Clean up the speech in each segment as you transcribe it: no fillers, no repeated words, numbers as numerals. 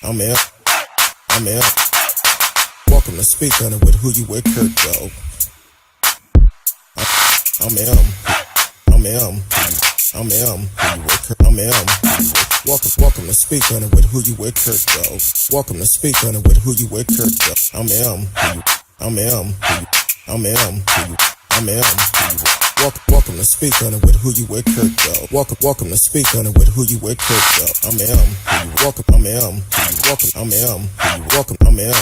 I'm in. I'm in. Welcome to Speak On It with Who You With Kurt Go. I'm in. I'm in. I'm in. I'm in. Welcome to Speak On It with Who You With Kurt Go. Welcome to Speak On It with Who You With Kurt Go. I'm in. I'm in. I'm in. I'm in. Welcome to Speak On It with Who You With Kurt Go. Welcome to Speak On It with Who You With Kurt Go. I'm in. Welcome. I'm in. Welcome. I'm in. Welcome. I'm in.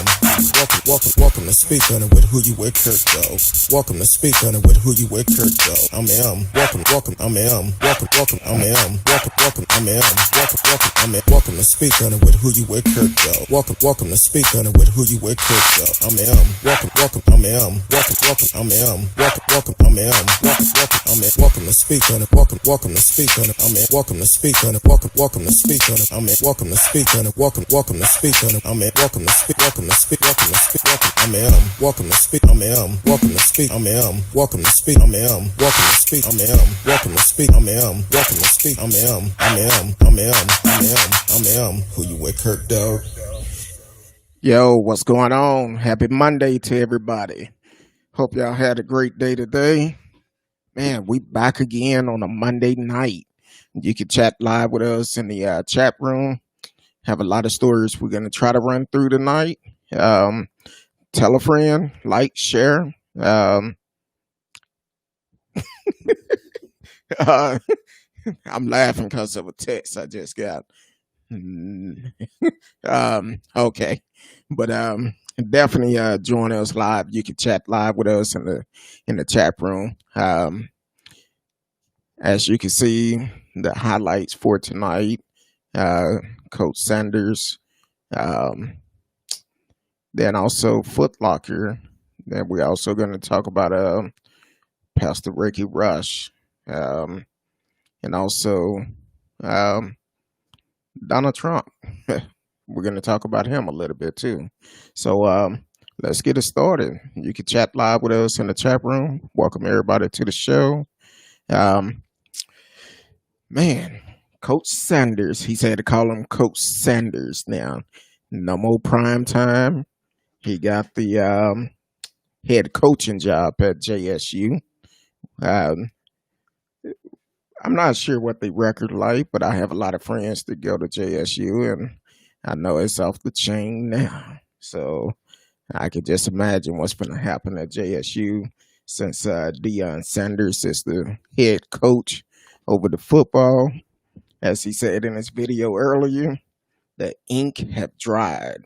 Welcome to Speak On It with Who You With Kurt Go. Welcome to Speak On It with Who You With Kurt Go. I'm in. Welcome. I'm in. Welcome. I'm in. Welcome. I'm in. I'm in. Welcome to Speak On It with Who You With Kurt Go. Welcome to Speak On It with Who You With Kurt Go. I'm in. Welcome. I'm in. Welcome. I'm in. Welcome. I'm in. I'm in. Welcome to Speak On It. Welcome to Speak On It. I'm in. Welcome to Speak On It. Welcome to Speak On it. I'm in. Welcome to Speak On It. Welcome to Speak On It. I'm in. Welcome to Speak. Welcome to Speak. I'm in. Welcome to Speak. I'm in. Welcome to Speak. I'm in. Welcome to Speak. I'm in. Welcome to Speak. I'm in. Welcome to Speak. I'm in. Welcome to Speak. I'm in. I'm in. Who You With Kurt Dog? Yo, what's going on? Happy Monday to everybody. Hope y'all had a great day today. Man, we back again on a Monday night. You can chat live with us in the chat room. Have a lot of stories we're going to try to run through tonight. Tell a friend, like, share. I'm laughing because of a text I just got. Okay. But definitely join us live. You can chat live with us in the chat room. As you can see, the highlights for tonight, Coach Sanders, then also Foot Locker. Then we're also going to talk about Pastor Ricki Rush, and also Donald Trump. We're going to talk about him a little bit too. So let's get it started. You can chat live with us in the chat room. Welcome everybody to the show. Man, Coach Sanders. He's had to call him Coach Sanders now. No more prime time. He got the head coaching job at JSU. I'm not sure what the record like, but I have a lot of friends that go to JSU, and I know it's off the chain now. So I could just imagine what's going to happen at JSU since Deion Sanders is the head coach over the football. As he said in his video earlier, the ink have dried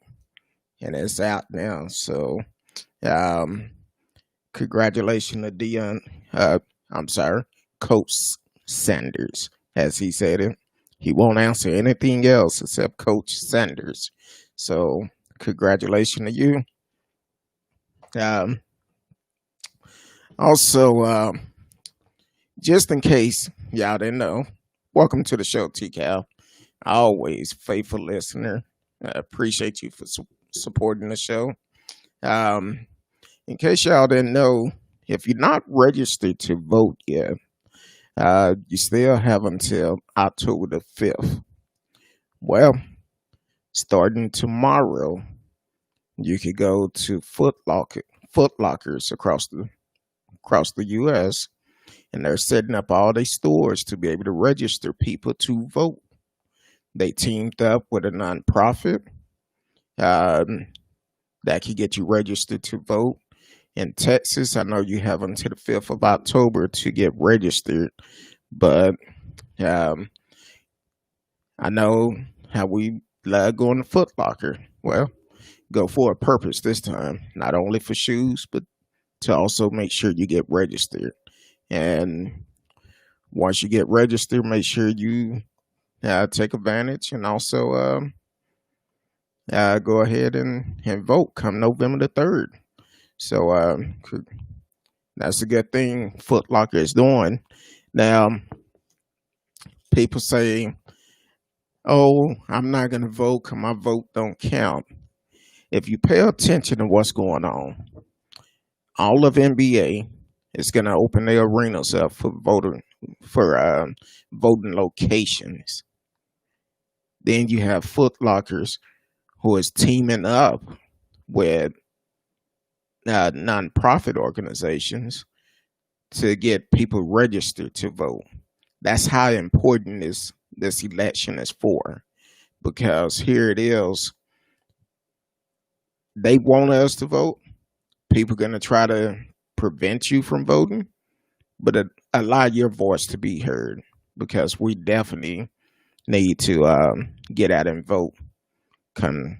and it's out now. So congratulations to Deion. Coach Sanders, as he said it. He won't answer anything else except Coach Sanders. So congratulations to you. Also, just in case y'all didn't know, welcome to the show, T-Cal. Always faithful listener. I appreciate you for supporting the show. In case y'all didn't know, if you're not registered to vote yet, you still have until October the 5th. Well, starting tomorrow, you could go to Foot Lockers across the U.S., and they're setting up all their stores to be able to register people to vote. They teamed up with a nonprofit that can get you registered to vote. In Texas, I know you have until the 5th of October to get registered, but I know how we love going to Foot Locker. Well, go for a purpose this time, not only for shoes, but to also make sure you get registered. And once you get registered, make sure you take advantage and also go ahead and vote come November the 3rd. So that's a good thing Foot Locker is doing. Now, people say, oh, I'm not going to vote because my vote don't count. If you pay attention to what's going on, all of NBA is going to open their arenas up for voting locations. Then you have Foot Lockers who is teaming up with nonprofit organizations to get people registered to vote. That's how important this election is for. Because here it is, they want us to vote. People are going to try to prevent you from voting, but allow your voice to be heard, because we definitely need to get out and vote. Come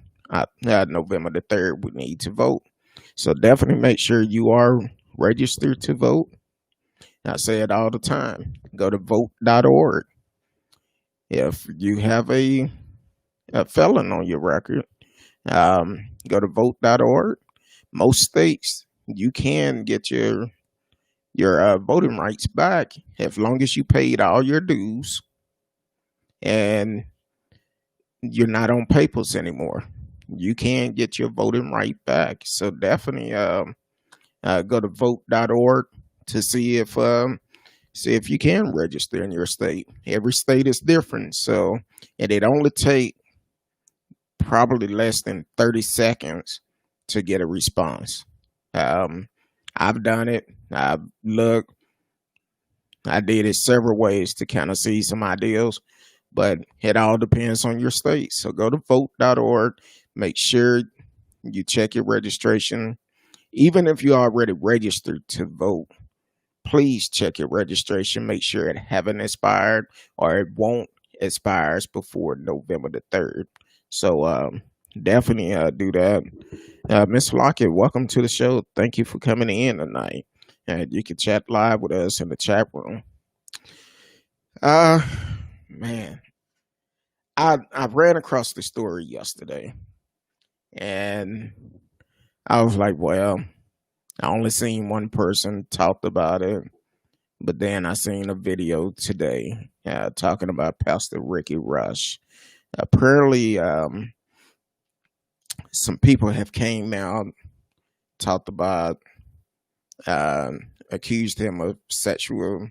November the 3rd, we need to vote. So definitely make sure you are registered to vote. I say it all the time. Go to vote.org. If you have a felon on your record, go to vote.org. Most states, you can get your voting rights back as long as you paid all your dues and you're not on papers anymore. You can get your voting right back. So definitely go to vote.org to see if you can register in your state. Every state is different, so and it only take probably less than 30 seconds to get a response. I've done it. I've looked. I did it several ways to kind of see some ideas, but it all depends on your state. So go to vote.org. Make sure you check your registration. Even if you already registered to vote, please check your registration. Make sure it haven't expired or it won't expire before November the 3rd. So definitely do that. Miss Lockett, welcome to the show. Thank you for coming in tonight. And you can chat live with us in the chat room. Man, I ran across the story yesterday, and I was like, well, I only seen one person talked about it, but then I seen a video today talking about Pastor Ricki Rush. Apparently, some people have came out, talked about, accused him of sexual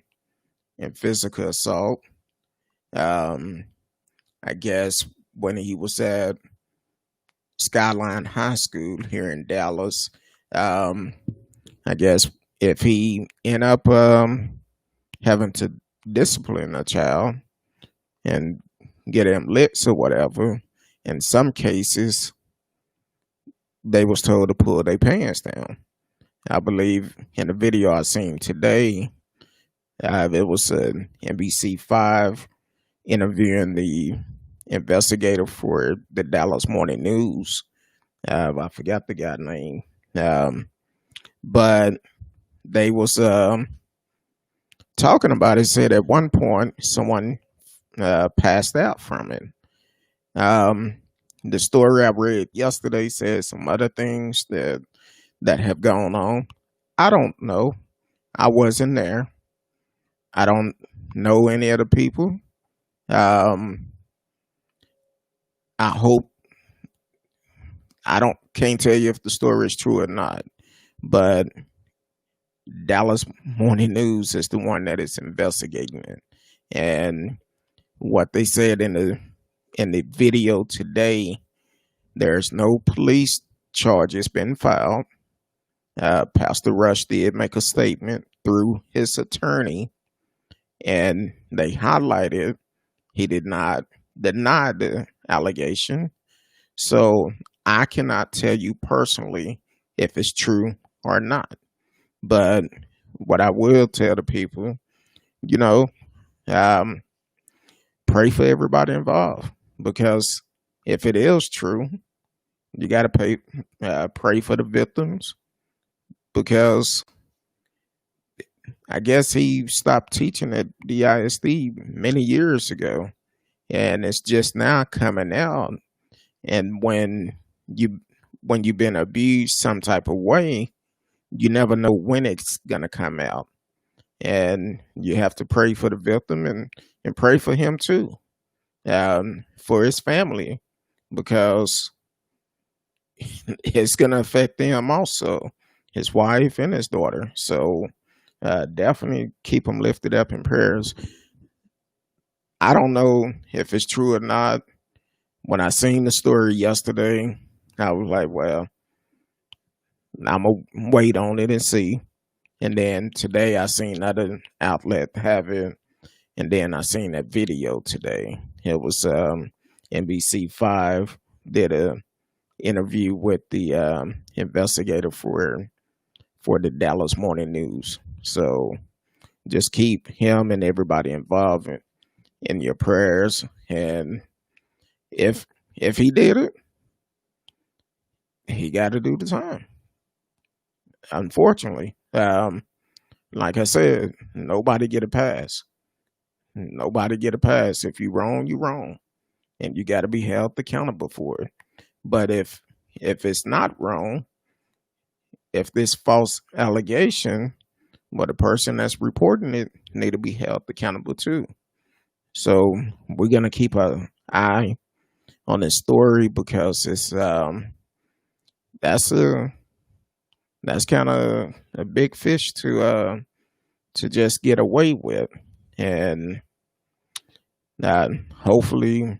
and physical assault. I guess when he was at Skyline High School here in Dallas, I guess if he end up having to discipline a child and get him licks or whatever, in some cases they was told to pull their pants down. I believe in the video I seen today, it was an NBC5 interviewing the investigator for the Dallas Morning News. I forgot the guy's name, but they was talking about it. Said at one point someone passed out from it. The story I read yesterday said some other things that have gone on. I don't know. I wasn't there. I don't know any other people. I hope can't tell you if the story is true or not, but Dallas Morning News is the one that is investigating it. And what they said in the video today, there's no police charges been filed. Pastor Rush did make a statement through his attorney, and they highlighted he did not deny the allegation. So I cannot tell you personally if it's true or not. But what I will tell the people, pray for everybody involved, because if it is true, you got to pray for the victims, because I guess he stopped teaching at the ISD many years ago, and it's just now coming out. And when you've been abused some type of way, you never know when it's gonna come out, and you have to pray for the victim and pray for him too, for his family, because it's gonna affect them also, his wife and his daughter. So definitely keep them lifted up in prayers. I don't know if it's true or not, when I seen the story yesterday, I was like, well, I'm going to wait on it and see. And then today I seen another outlet have it. And then I seen that video today. It was NBC5 did a interview with the investigator for the Dallas Morning News. So just keep him and everybody involved in your prayers. And if he did it, he got to do the time. Unfortunately, like I said, nobody get a pass. Nobody get a pass. If you wrong, you wrong, and you got to be held accountable for it. But if it's not wrong, if this false allegation, well, the person that's reporting it need to be held accountable too. So we're gonna keep an eye on this story because it's that's kind of a big fish to just get away with, and hopefully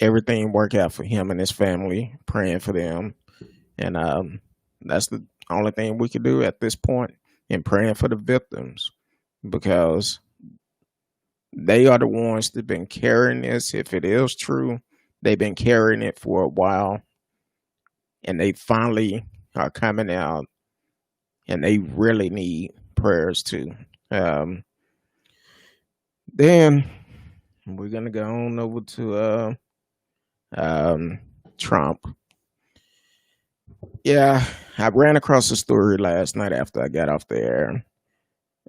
everything work out for him and his family. Praying for them, and that's the only thing we can do at this point, and praying for the victims because they are the ones that have been carrying this. If it is true, they've been carrying it for a while, and they finally are coming out, and they really need prayers too. Then we're gonna go on over to Trump. Yeah, I ran across a story last night after I got off the air.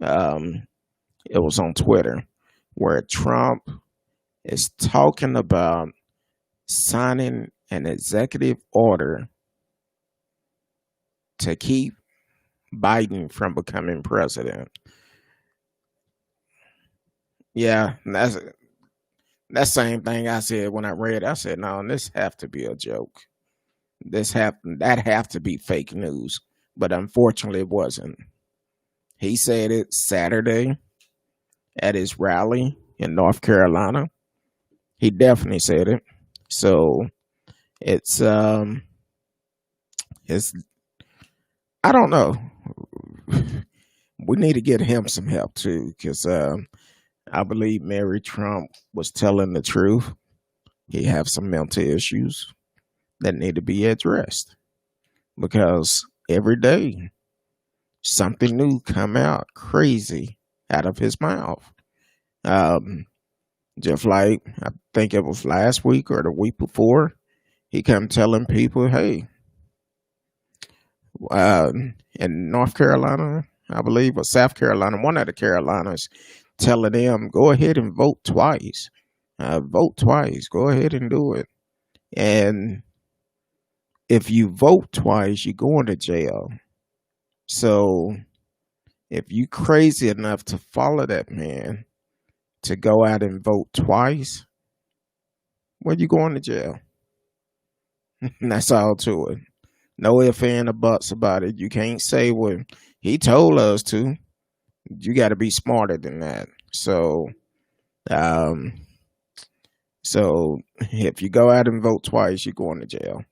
It was on Twitter where Trump is talking about signing an executive order to keep Biden from becoming president. Yeah, that's that same thing I said when I read. I said, "No, this have to be a joke. That have to be fake news." But unfortunately, it wasn't. He said it Saturday at his rally in North Carolina. He definitely said it. So it's I don't know. We need to get him some help too, because I believe Mary Trump was telling the truth. He have some mental issues that need to be addressed because every day something new come out crazy out of his mouth. Just like I think it was last week or the week before, he come telling people, "Hey, in North Carolina, I believe, or South Carolina, one of the Carolinas, telling them, go ahead and vote twice. Vote twice. Go ahead and do it. And if you vote twice, you're going to jail. So if you crazy enough to follow that man to go out and vote twice, well, you going to jail." And that's all to it. No ifs, ands, or buts about it. You can't say, well, he told us to. You got to be smarter than that. So, so if you go out and vote twice, you're going to jail.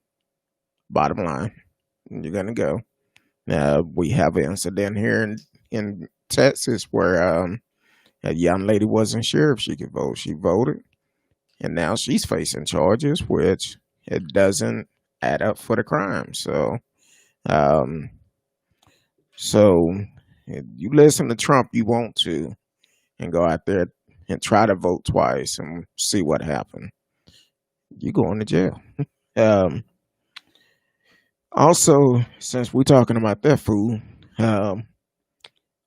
Bottom line, you're gonna go. We have an incident here in Texas where a young lady wasn't sure if she could vote. She voted, and now she's facing charges, which it doesn't add up for the crime. So, um, so if you listen to Trump, you want to, and go out there and try to vote twice and see what happened. You're going to jail. Also, since we're talking about that fool,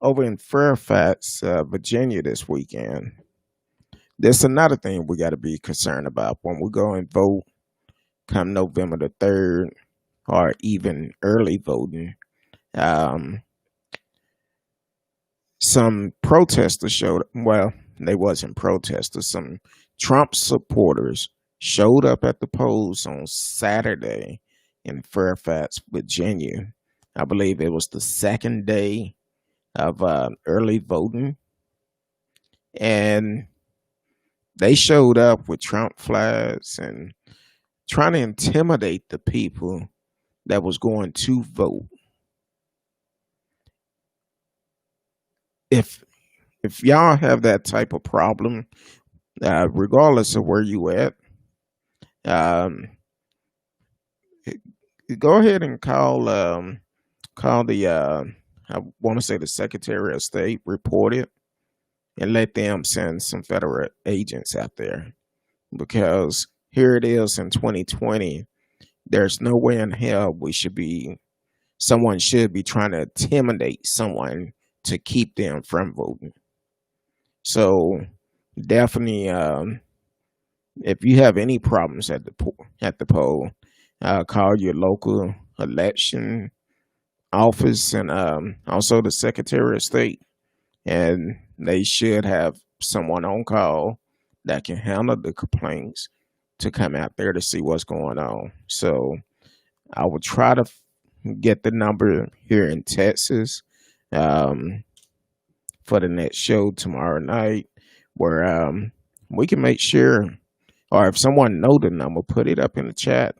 over in Fairfax, Virginia this weekend, there's another thing we got to be concerned about when we go and vote come November the 3rd or even early voting. Some protesters showed up. Well, they wasn't protesters. Some Trump supporters showed up at the polls on Saturday in Fairfax, Virginia. I believe it was the second day of early voting. And They showed up with Trump flags and trying to intimidate the people that was going to vote. If y'all have that type of problem, regardless of where you at, um, go ahead and call the I want to say the Secretary of State, report it, and let them send some federal agents out there, because here it is in 2020. There's no way in hell someone should be trying to intimidate someone to keep them from voting. So definitely, if you have any problems at the poll, call your local election office and also the Secretary of State, and they should have someone on call that can handle the complaints to come out there to see what's going on. So I will try to get the number here in Texas for the next show tomorrow night, where we can make sure, or if someone know the number, put it up in the chat,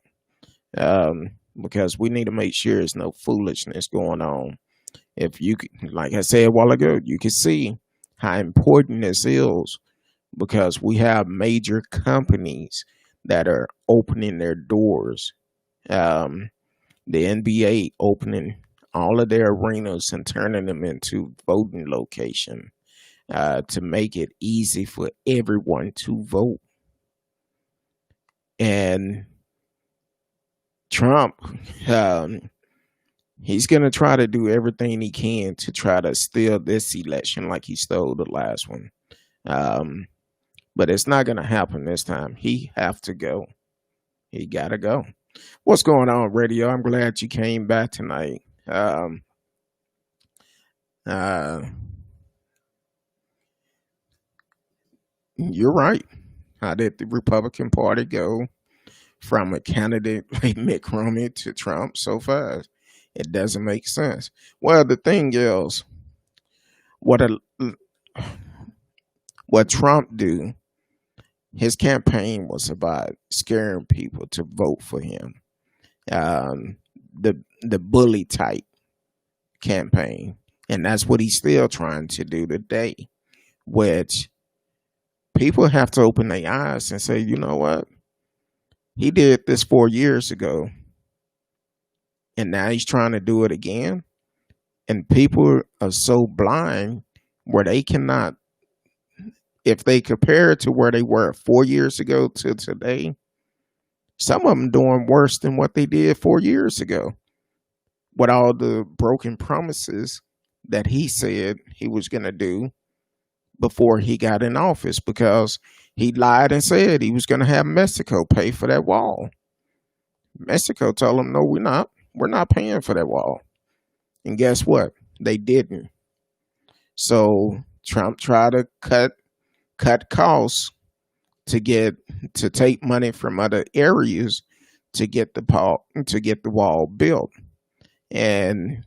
because we need to make sure there's no foolishness going on. If you, like I said a while ago, you can see how important this is, because we have major companies that are opening their doors. The NBA opening all of their arenas and turning them into voting location to make it easy for everyone to vote. And Trump, he's going to try to do everything he can to try to steal this election like he stole the last one. But it's not going to happen this time. He have to go. He got to go. What's going on, radio? I'm glad you came back tonight. You're right. How did the Republican Party go from a candidate like Mitt Romney to Trump so fast? It doesn't make sense. Well, the thing is, what Trump do, his campaign was about scaring people to vote for him. The bully type campaign, and that's what he's still trying to do today. Which people have to open their eyes and say, you know what? He did this 4 years ago, and now he's trying to do it again. And people are so blind where they cannot, if they compare it to where they were 4 years ago to today, some of them doing worse than what they did 4 years ago, with all the broken promises that he said he was going to do before he got in office, because he lied and said he was going to have Mexico pay for that wall. Mexico told him, no, we're not. We're not paying for that wall. And guess what? They didn't. So Trump tried to cut costs to take money from other areas to get the wall built. And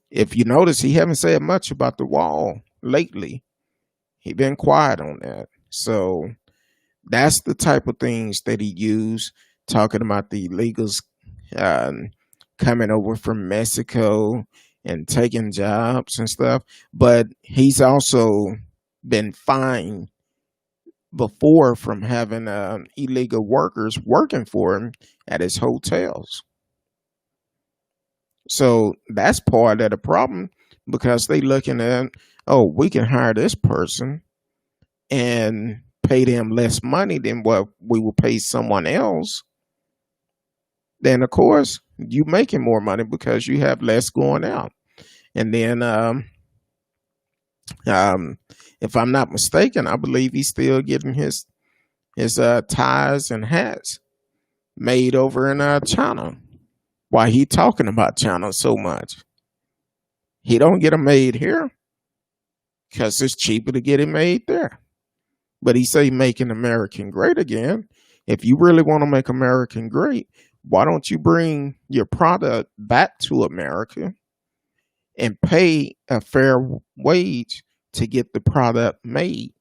if you notice, he haven't said much about the wall lately. He been quiet on that. So that's the type of things that he used, talking about the illegals coming over from Mexico and taking jobs and stuff. But he's also been fined before from having illegal workers working for him at his hotels. So that's part of the problem, because they looking at, oh, we can hire this person and pay them less money than what we will pay someone else. Then of course you making more money because you have less going out. And then if I'm not mistaken, I believe he's still getting his ties and hats made over in China. Why he talking about China so much? He don't get them made here because it's cheaper to get it made there. But he say making American great again. If you really want to make American great, why don't you bring your product back to America and pay a fair wage to get the product made,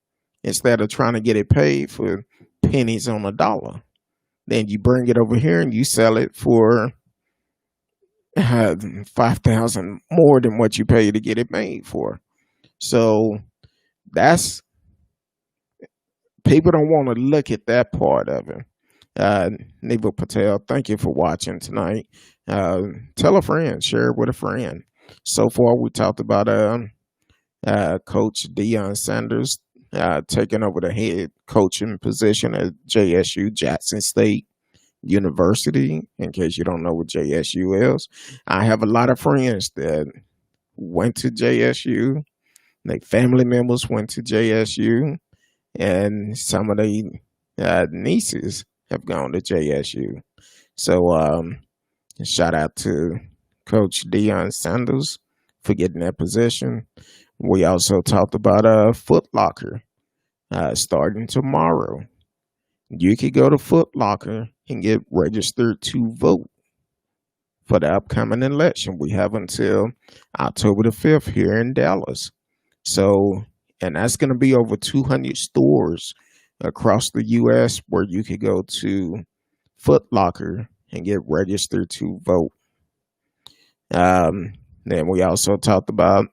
instead of trying to get it paid for pennies on a dollar. Then you bring it over here and you sell it for 5,000 more than what you pay to get it made for. So that's people don't want to look at that part of it. Neva Patel, thank you for watching tonight. Tell a friend, share it with a friend. So far, we talked about Coach Deion Sanders taking over the head coaching position at JSU, Jackson State University. In case you don't know what JSU is, I have a lot of friends that went to JSU. Their family members went to JSU, and some of their nieces have gone to JSU. So, shout out to Coach Deion Sanders for getting that position. We also talked about Foot Locker starting tomorrow. You could go to Foot Locker and get registered to vote for the upcoming election. We have until October the 5th here in Dallas. So, and that's going to be over 200 stores across the U.S. where you could go to Foot Locker and get registered to vote. Then we also talked about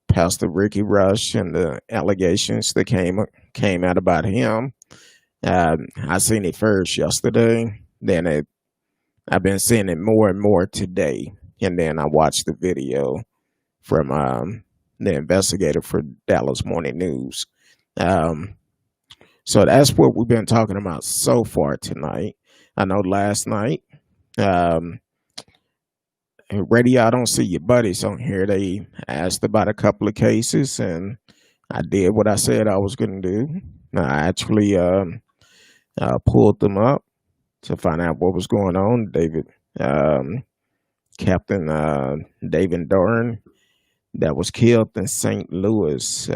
Pastor Ricki Rush and the allegations that came out about him. I seen it first yesterday. Then I've been seeing it more and more today. And then I watched the video from the investigator for Dallas Morning News. So that's what we've been talking about so far tonight. I know last night, Radio I Don't See Your Buddies on here, they asked about a couple of cases, and I did what I said I was going to do. I actually pulled them up to find out what was going on. Captain David Dorn, that was killed in St. Louis.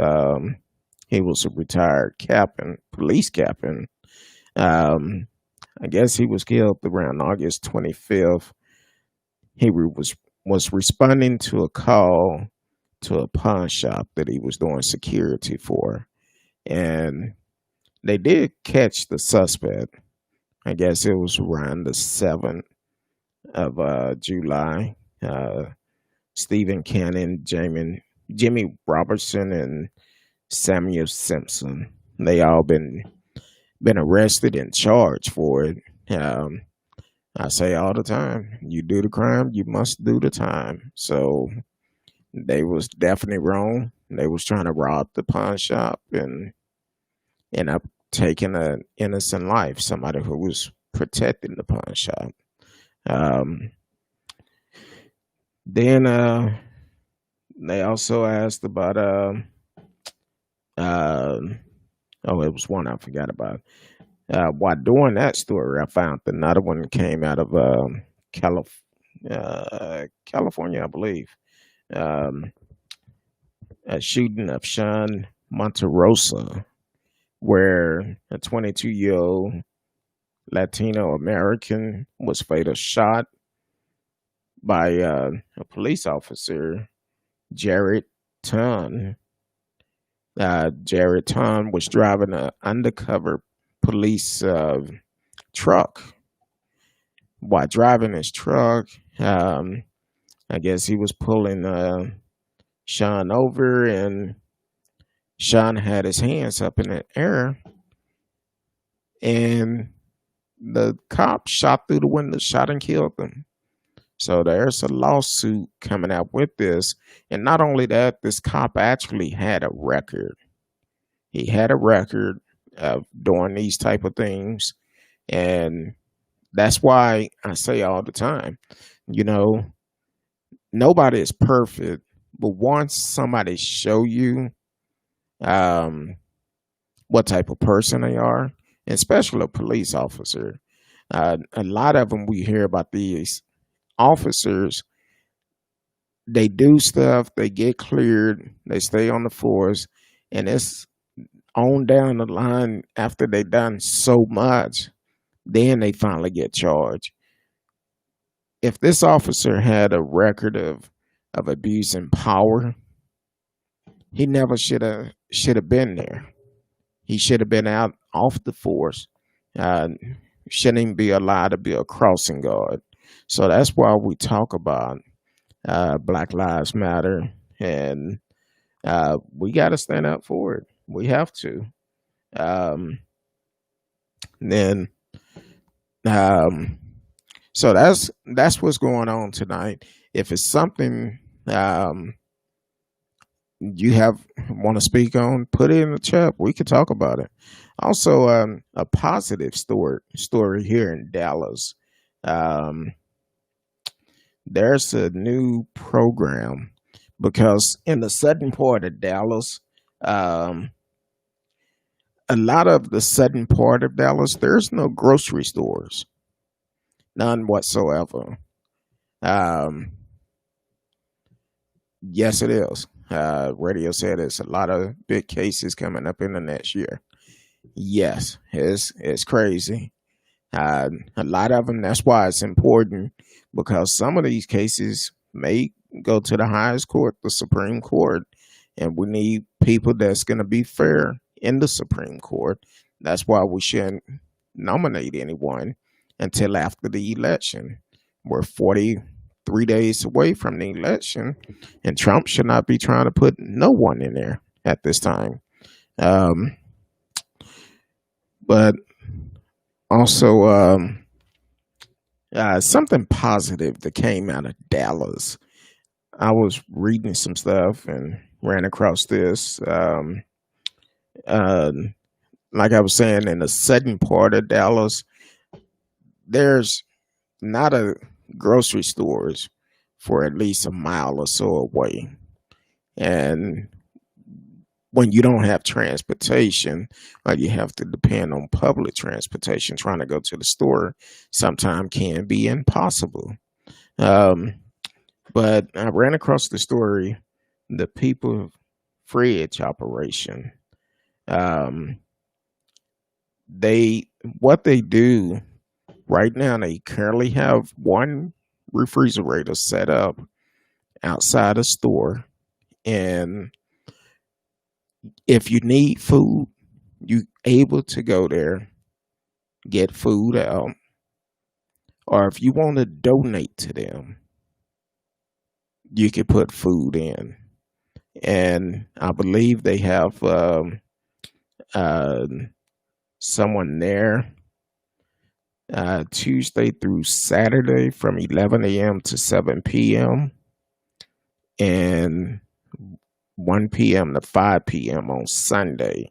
He was a retired captain, police captain. I guess he was killed around August 25th. He was responding to a call to a pawn shop that he was doing security for. And they did catch the suspect. I guess it was around the 7th of July. Stephen Cannon, Jimmy Robertson, and Samuel Simpson. They all been arrested and charged for it. I say all the time, you do the crime, you must do the time. So they was definitely wrong. They was trying to rob the pawn shop and end up taking an innocent life, somebody who was protecting the pawn shop. Then they also asked about it was one I forgot about. While doing that story, I found another one came out of California, I believe. A shooting of Sean Monterosa, where a 22-year-old Latino American was fatally shot by a police officer, Jared Tunn. Jared Tunn was driving an undercover police truck. While driving his truck, I guess he was pulling Sean over, and Sean had his hands up in the air, and the cop shot through the window, shot and killed him. So there's a lawsuit coming out with this. And not only that, this cop actually had a record. He had a record of doing these type of things. And that's why I say all the time, nobody is perfect. But once somebody show you what type of person they are, especially a police officer, a lot of them we hear about these officers, they do stuff, they get cleared, they stay on the force, and it's on down the line after they done so much, then they finally get charged. If this officer had a record of abusing power, he never should have been there. He should have been out off the force. Uh, shouldn't even be allowed to be a crossing guard. So that's why we talk about Black Lives Matter, and we got to stand up for it. We have to. Um, then, um, so that's what's going on tonight. If it's something you have want to speak on, put it in the chat. We could talk about it. Also, a positive story here in Dallas. Um, there's a new program because in the southern part of Dallas, um, a lot of the southern part of Dallas, there's no grocery stores, none whatsoever. Um, yes, it is. Radio said it's a lot of big cases coming up in the next year. Yes, it's crazy. A lot of them. That's why it's important because some of these cases may go to the highest court, the Supreme Court, and we need people that's going to be fair in the Supreme Court. That's why we shouldn't nominate anyone until after the election. We're 43 days away from the election, and Trump should not be trying to put no one in there at this time. But also, something positive that came out of Dallas. I was reading some stuff and ran across this. Like I was saying, in the southern part of Dallas, there's not a grocery stores for at least a mile or so away. And when you don't have transportation, or you have to depend on public transportation, trying to go to the store sometimes can be impossible. But I ran across the story, the People Fridge operation. What they do right now, they currently have one refrigerator set up outside a store, and if you need food, you able to go there, get food out, or if you want to donate to them, you can put food in. And I believe they have someone there Tuesday through Saturday from 11 a.m. to 7 p.m. and 1 p.m. to 5 p.m. on Sunday.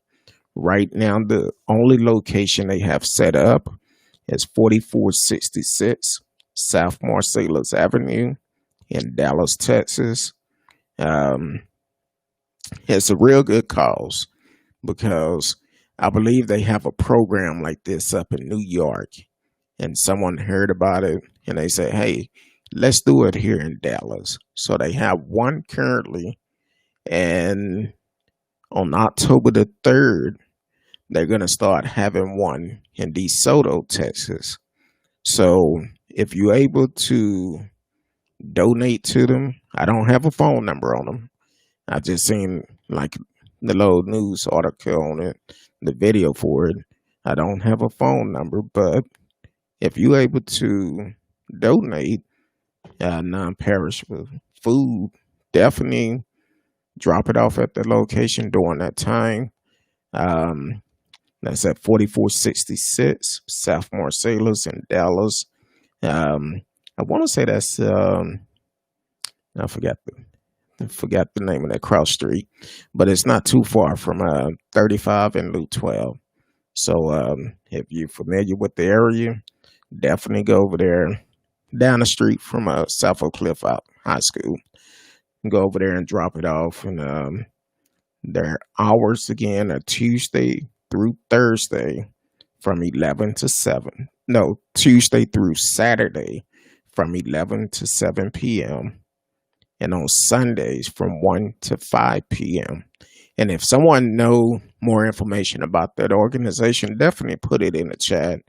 Right now, the only location they have set up is 4466 South Marcellus Avenue in Dallas, Texas. It's a real good cause because I believe they have a program like this up in New York, and someone heard about it and they said, hey, let's do it here in Dallas. So they have one currently, and on October the 3rd, they're going to start having one in DeSoto, Texas. So if you're able to donate to them, I don't have a phone number on them. I just seen like the little news article on it, the video for it. I don't have a phone number, but if you're able to donate non-perishable food, definitely drop it off at the location during that time. That's at 4466 South Marcellus in Dallas. I want to say that's I forgot the name of that cross street, but it's not too far from 35 and Loop 12. So if you're familiar with the area, definitely go over there, down the street from South Oak Cliff High School. Go over there and drop it off. And their hours again are Tuesday through Thursday from 11 to 7. No, Tuesday through Saturday from 11 to 7 p.m. and on Sundays from 1 to 5 p.m. And if someone know more information about that organization, definitely put it in the chat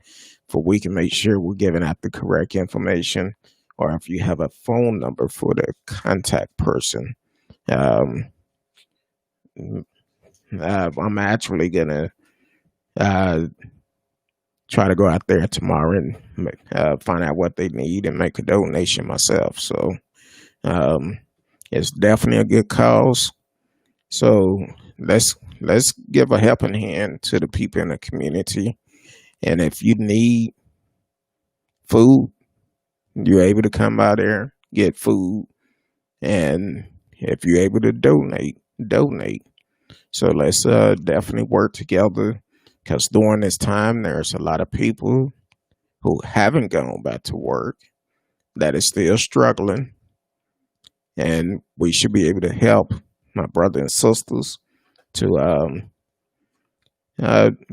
for we can make sure we're giving out the correct information, or if you have a phone number for the contact person. I'm actually going to Uh, try to go out there tomorrow and find out what they need and make a donation myself. So um, it's definitely a good cause. So let's give a helping hand to the people in the community. And if you need food, you're able to come out there, get food, and if you're able to donate, donate. So let's definitely work together because during this time, there's a lot of people who haven't gone back to work that is still struggling, and we should be able to help my brothers and sisters to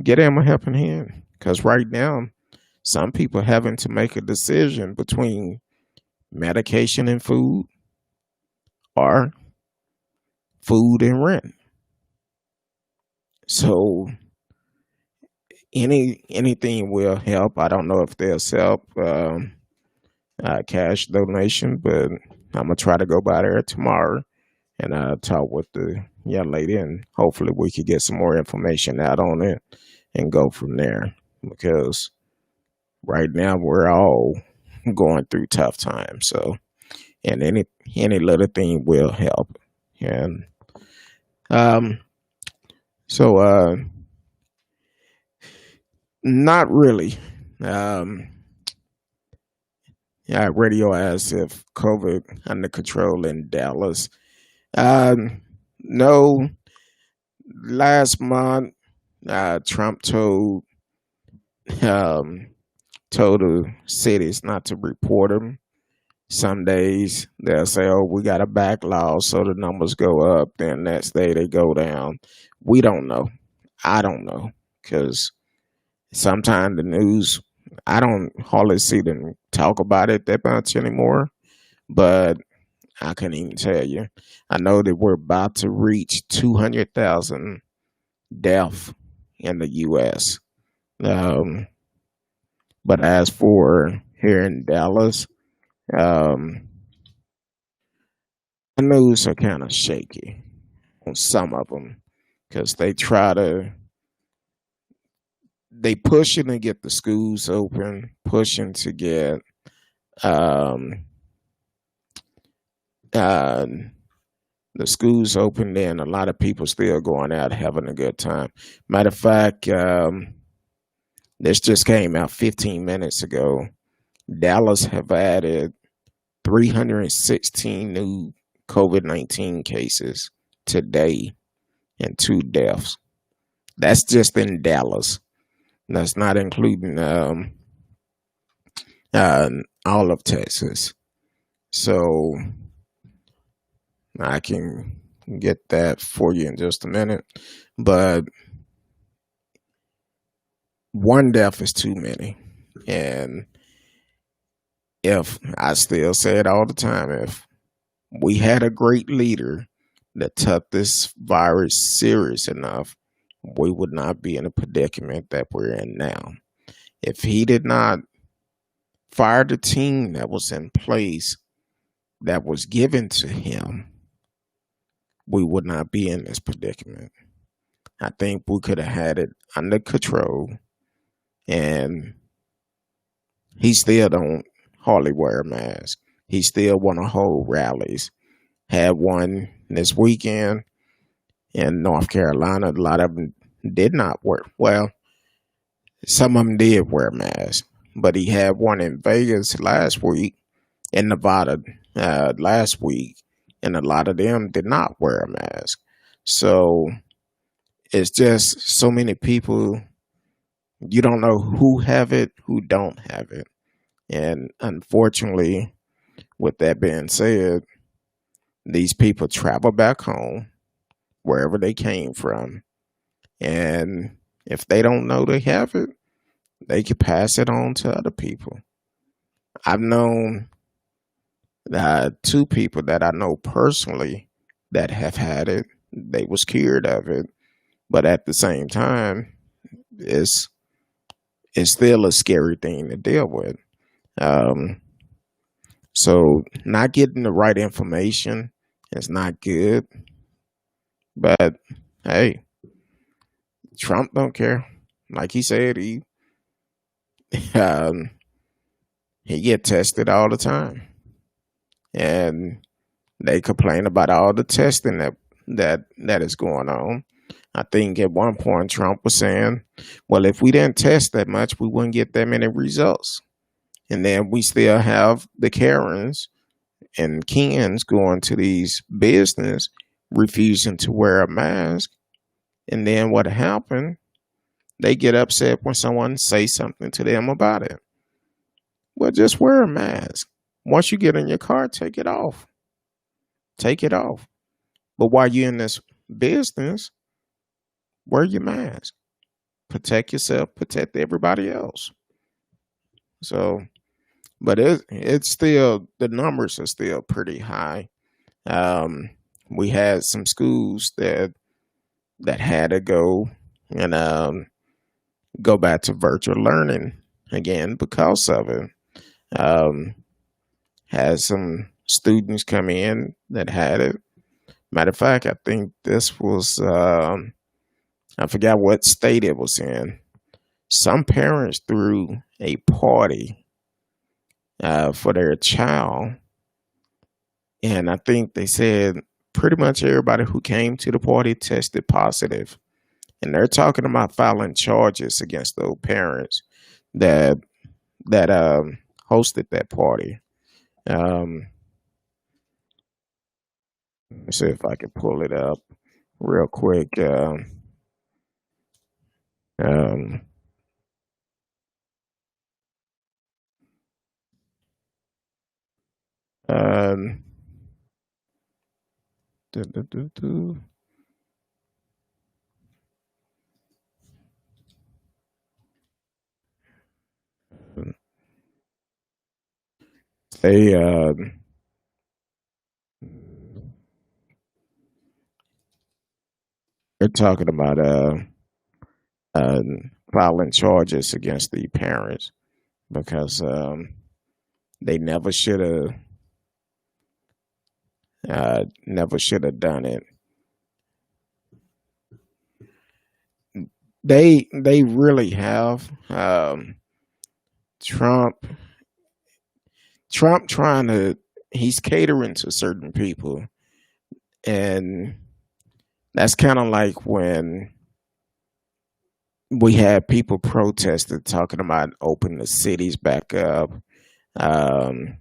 get them a helping hand. Because right now, some people having to make a decision between medication and food or food and rent. So anything will help. I don't know if they'll help cash donation, but I'm gonna try to go by there tomorrow and talk with the young lady, and hopefully we could get some more information out on it and go from there. Because right now we're all going through tough times. So, and any little thing will help. And um, so not really. Um, yeah, radio as if COVID under control in Dallas. No, last month Trump um, told the cities not to report them. Some days they'll say, "Oh, we got a backlog," so the numbers go up. Then next day they go down. We don't know. I don't know because sometimes the news, I don't hardly see them talk about it that much anymore. But I couldn't even tell you. I know that we're about to reach 200,000 deaths in the U.S. Um, but as for here in Dallas, um, the news are kind of shaky on some of them because they pushing to get the schools open, pushing to get um, uh, the schools open. Then a lot of people still going out having a good time. Matter of fact, this just came out 15 minutes ago. Dallas have added 316 new COVID-19 cases today and 2 deaths. That's just in Dallas. That's not including all of Texas. So I can get that for you in just a minute. But one death is too many. And if I still say it all the time, if we had a great leader that took this virus serious enough, we would not be in a predicament that we're in now. If he did not fire the team that was in place that was given to him, we would not be in this predicament. I think we could have had it under control, and he still don't hardly wear a mask. He still want to hold rallies. Had one this weekend in North Carolina. A lot of them did not wear. Well, some of them did wear masks, but he had one in Vegas last week, in Nevada last week, and a lot of them did not wear a mask. So it's just so many people. You don't know who have it, who don't have it. And unfortunately, with that being said, these people travel back home, wherever they came from. And if they don't know they have it, they can pass it on to other people. I've known 2 people that I know personally that have had it. They was cured of it. But at the same time, it's still a scary thing to deal with. So not getting the right information is not good. But hey, Trump don't care. like he said, um, he get tested all the time, and they complain about all the testing that is going on. I think at one point Trump was saying, "Well, if we didn't test that much, we wouldn't get that many results." And then we still have the Karens and Kens going to these business refusing to wear a mask. And then what happened? They get upset when someone says something to them about it. Well, just wear a mask. Once you get in your car, take it off. Take it off. But while you're in this business, wear your mask. Protect yourself, protect everybody else. So, but it's still, the numbers are still pretty high. Um, we had some schools that had to go and go back to virtual learning again because of it. Um, had some students come in that had it. Matter of fact, I think this was I forgot what state it was in. Some parents threw a party for their child, and I think they said pretty much everybody who came to the party tested positive. And they're talking about filing charges against those parents that that hosted that party. Um, let's see if I can pull it up real quick. Um, um, do, do, do, do. They they're talking about uh, filing charges against the parents because they never should have done it. They really have. Trump Trump trying to, he's catering to certain people, and that's kind of like when we had people protested talking about open the cities back up, um,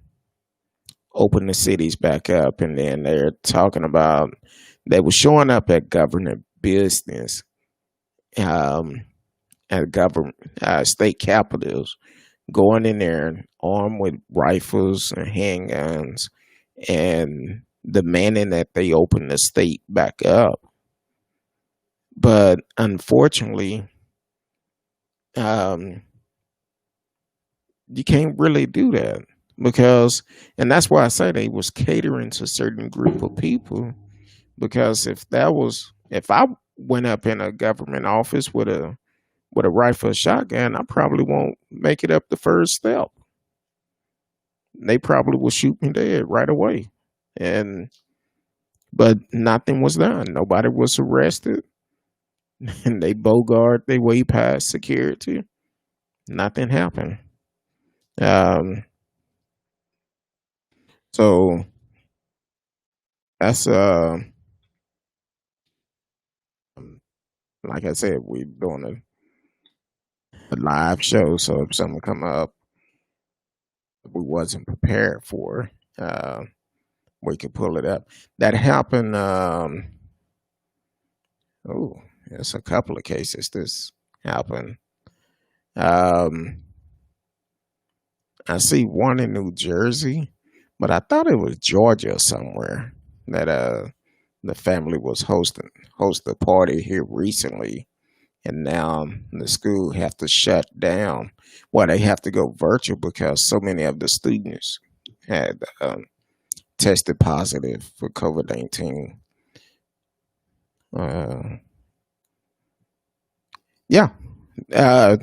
open the cities back up, and then they're talking about they were showing up at government business, um, at government state capitals, going in there armed with rifles and handguns and demanding that they open the state back up. But unfortunately, um, you can't really do that because, and that's why I say they was catering to a certain group of people. Because if I went up in a government office with a rifle or shotgun, I probably won't make it up the first step. They probably will shoot me dead right away. And but nothing was done. Nobody was arrested, and they bogart they way past security. Nothing happened. Um, so that's like I said, we're doing a live show. So if something come up we wasn't prepared for, we could pull it up. That happened. Oh, there's a couple of cases this happened. Um, I see one in New Jersey, but I thought it was Georgia somewhere that the family was host a party here recently, and now the school have to shut down. Well, they have to go virtual because so many of the students had tested positive for COVID-19. Uh, yeah, uh,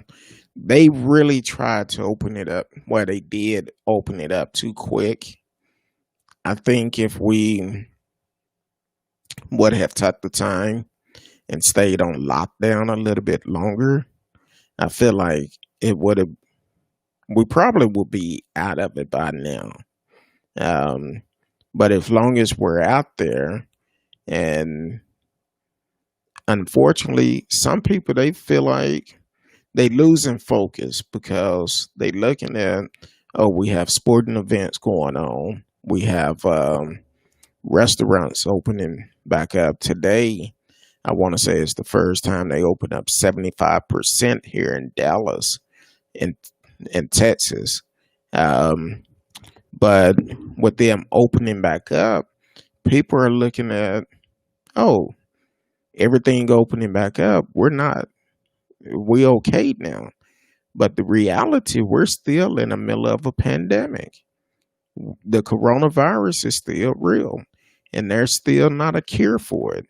they really tried to open it up. Well, they did open it up too quick. I think if we would have took the time and stayed on lockdown a little bit longer, I feel like it would have. We probably would be out of it by now. Um, but as long as we're out there, and unfortunately, some people they feel like they losing focus because they looking at, oh, we have sporting events going on, we have restaurants opening back up today. I want to say it's the first time they opened up 75% here in Dallas, in Texas. Um, but with them opening back up, people are looking at, oh, everything opening back up. We okay now. But the reality, we're still in the middle of a pandemic. The coronavirus is still real, and there's still not a cure for it.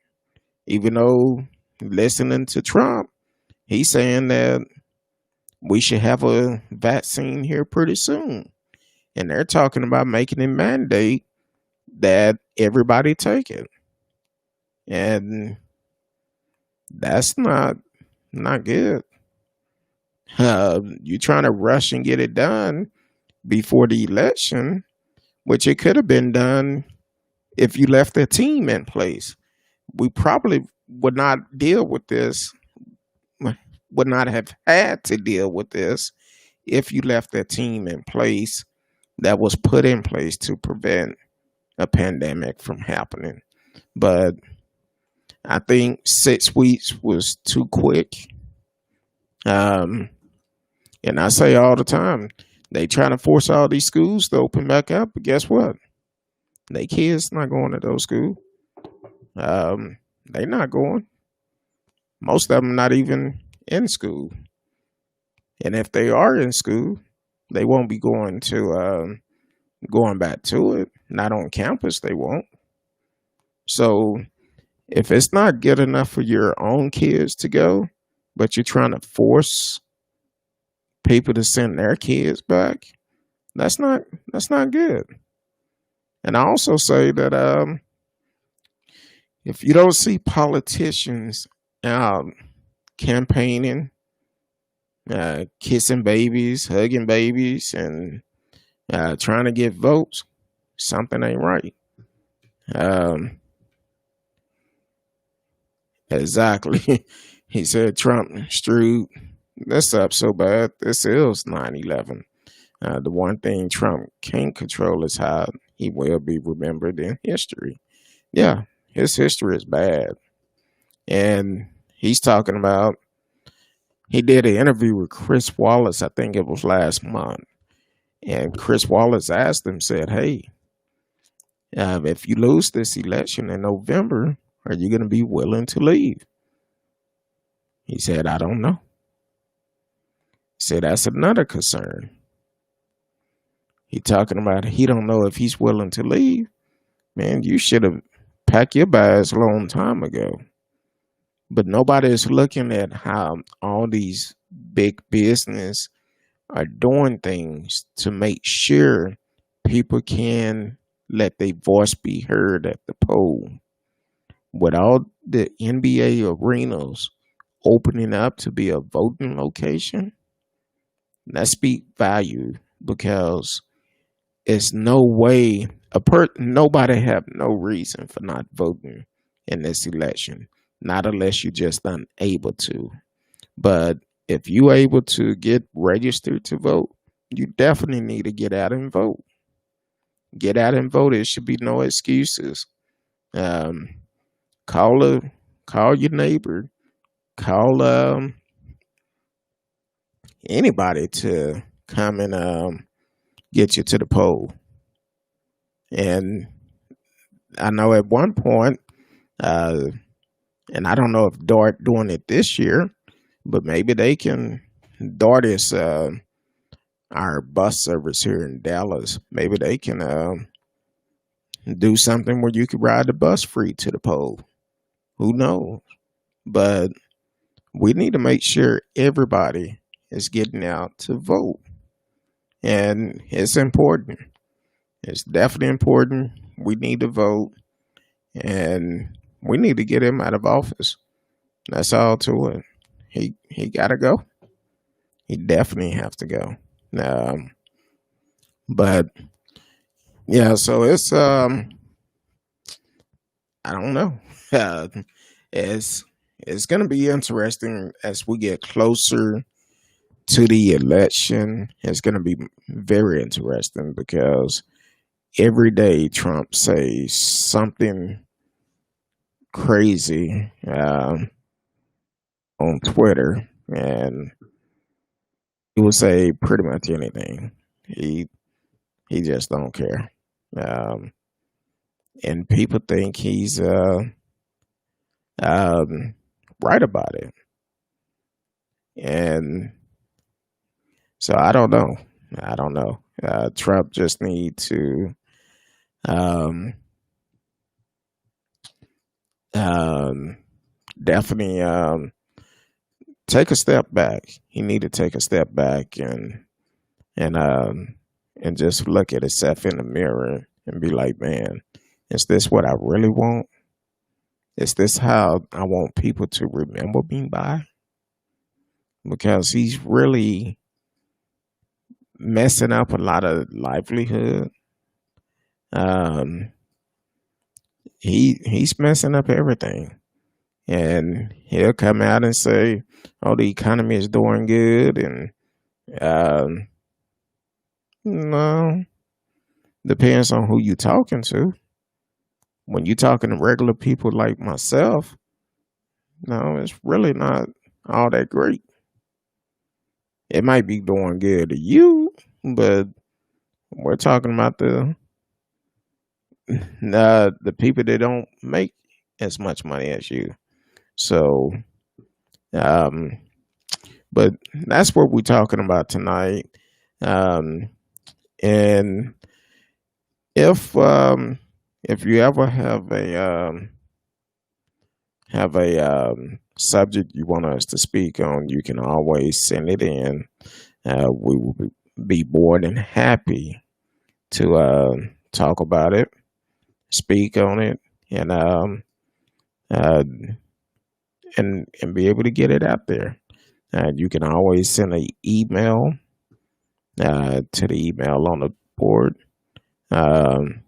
Even though, listening to Trump, he's saying that we should have a vaccine here pretty soon. And they're talking about making a mandate that everybody take it. And that's not good. You're trying to rush and get it done before the election, which it could have been done if you left a team in place. We probably would not deal with this, would not have had to deal with this if you left a team in place that was put in place to prevent a pandemic from happening. But I think 6 weeks was too quick. And I say all the time, they trying to force all these schools to open back up, but guess what? They kids not going to those schools. They not going. Most of them not even in school. And if they are in school, they won't be going back to it. Not on campus, they won't. So if it's not good enough for your own kids to go, but you're trying to force people to send their kids back, that's not good. And I also say that if you don't see politicians out campaigning, kissing babies, hugging babies, and trying to get votes, something ain't right. Exactly. He said Trump screwed this up so bad. This is 9/11. The one thing Trump can't control is how he will be remembered in history. Yeah, his history is bad. And he's talking about, he did an interview with Chris Wallace, I think it was last month. And Chris Wallace asked him, said, hey, if you lose this election in November, are you going to be willing to leave? He said, I don't know. He said, that's another concern. He talking about he don't know if he's willing to leave. Man, you should have packed your bags a long time ago. But nobody is looking at how all these big business are doing things to make sure people can let their voice be heard at the poll. With all the NBA arenas opening up to be a voting location, that speak value, because it's no way nobody have no reason for not voting in this election, not unless you're just unable to. But if you're able to get registered to vote, you definitely need to get out and vote. Get out and vote. There should be no excuses. Um, call your neighbor, call anybody to come and get you to the poll. And I know at one point, and I don't know if DART doing it this year, but maybe they can. DART is our bus service here in Dallas. Maybe they can do something where you could ride the bus free to the poll. Who knows? But we need to make sure everybody is getting out to vote. And it's important. It's definitely important. We need to vote. And we need to get him out of office. That's all to it. He got to go. He definitely have to go. But yeah, so it's I don't know. Uh, it's it's gonna be interesting as we get closer to the election. It's gonna be very interesting because every day Trump says something crazy on Twitter, and he will say pretty much anything. He just don't care, um, and people think he's um, right about it. And so I don't know. I don't know. Trump just need to um, um, definitely take a step back. He need to take a step back and um, and just look at himself in the mirror and be like, man, is this what I really want? Is this how I want people to remember me by? Because he's really messing up a lot of livelihood. Um, he's messing up everything, and he'll come out and say, "Oh, the economy is doing good," and um, no, depends on who you talking to. When you talking to regular people like myself, no, it's really not all that great. It might be doing good to you, but we're talking about the people that don't make as much money as you. So, um, but that's what we're talking about tonight. Um, and if if you ever have a subject you want us to speak on, you can always send it in. We will be more than happy to talk about it, speak on it, and uh, and be able to get it out there. You can always send an email to the email on the board. Um,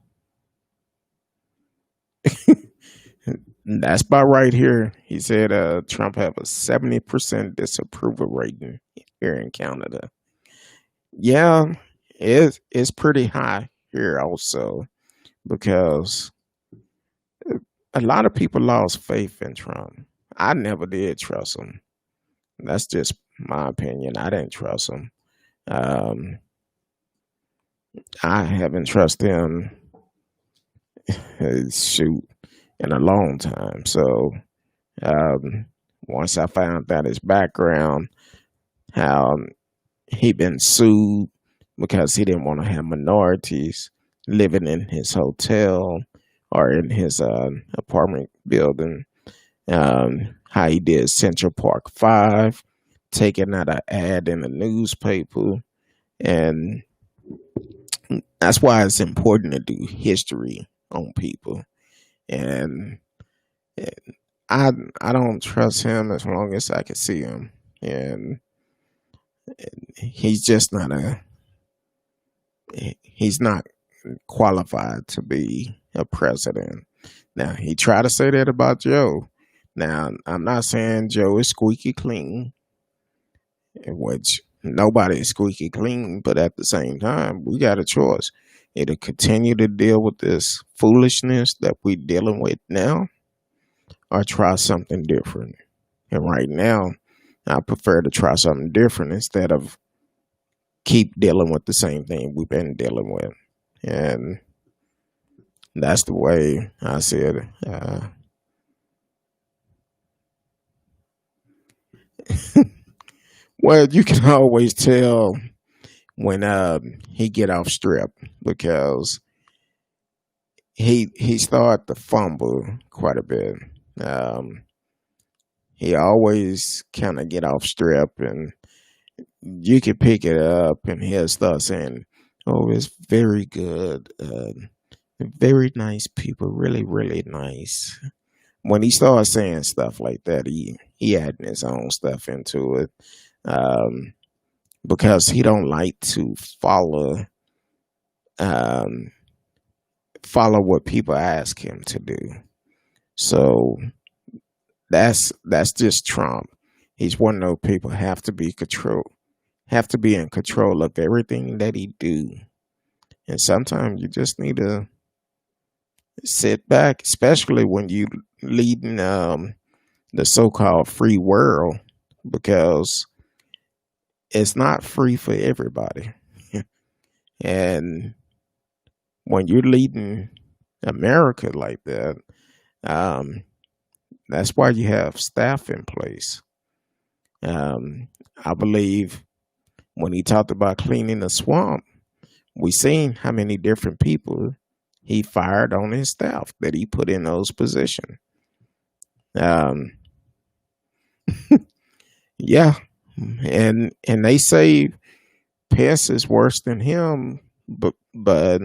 that's about right here. He said Trump have a 70% disapproval rating here in Canada. Yeah, it's pretty high here also because a lot of people lost faith in Trump. I never did trust him. That's just my opinion. I didn't trust him. Um, I haven't trusted him shoot in a long time. So um, once I found out his background, how he been sued because he didn't want to have minorities living in his hotel or in his apartment building. How he did Central Park 5, taking out an ad in the newspaper. And that's why it's important to do history on people. And I I don't trust him as long as I can see him. And he's just not he's not qualified to be a president. Now he tried to say that about Joe. Now I'm not saying Joe is squeaky clean, which nobody is squeaky clean, but at the same time, we got a choice. Either continue to deal with this foolishness that we're dealing with now or try something different. And right now, I prefer to try something different instead of keep dealing with the same thing we've been dealing with. And that's the way I see it. Well, you can always tell when he get off strip because he started to fumble quite a bit. Um, he always kind of get off strip, and you can pick it up, and he'll start saying, "Oh, it's very good, very nice people, really, really nice." When he starts saying stuff like that, he adding his own stuff into it. Um, because he don't like to um, follow what people ask him to do. So that's just Trump. He's one of those people have to be in control of everything that he do. And sometimes you just need to sit back, especially when you leading the so-called free world, because it's not free for everybody. And when you're leading America like that, um, that's why you have staff in place. I believe when he talked about cleaning the swamp, we seen how many different people he fired on his staff that he put in those positions. Um, yeah, and they say Pence is worse than him, but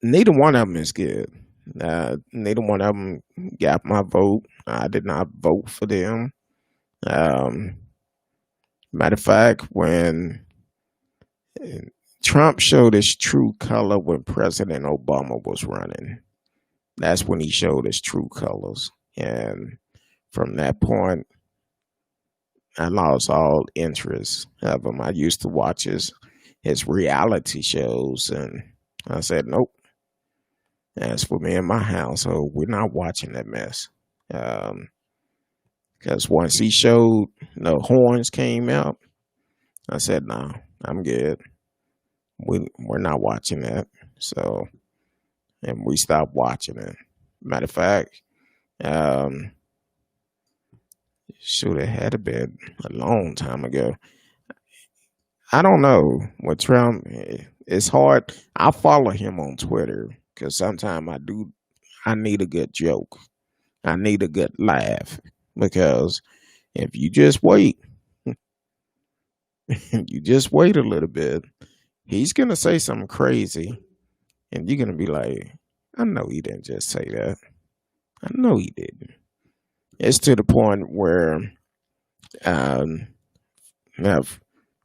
neither one of them is good. Neither one of them got my vote. I did not vote for them. Um, Matter of fact, when Trump showed his true color when President Obama was running, that's when he showed his true colors. And from that point, I lost all interest of him. I used to watch his reality shows, and I said, nope. As for me and my household, we're not watching that mess. Because once he showed the horns came out, I said, no, I'm good. We're not watching that. So, and we stopped watching it. Matter of fact, um, should have had been a long time ago. I don't know. With Trump, it's hard. I follow him on Twitter because sometimes I need a good joke. I need a good laugh because if you just wait, you just wait a little bit, he's going to say something crazy and you're going to be like, I know he didn't just say that. I know he didn't. It's to the point where um, now,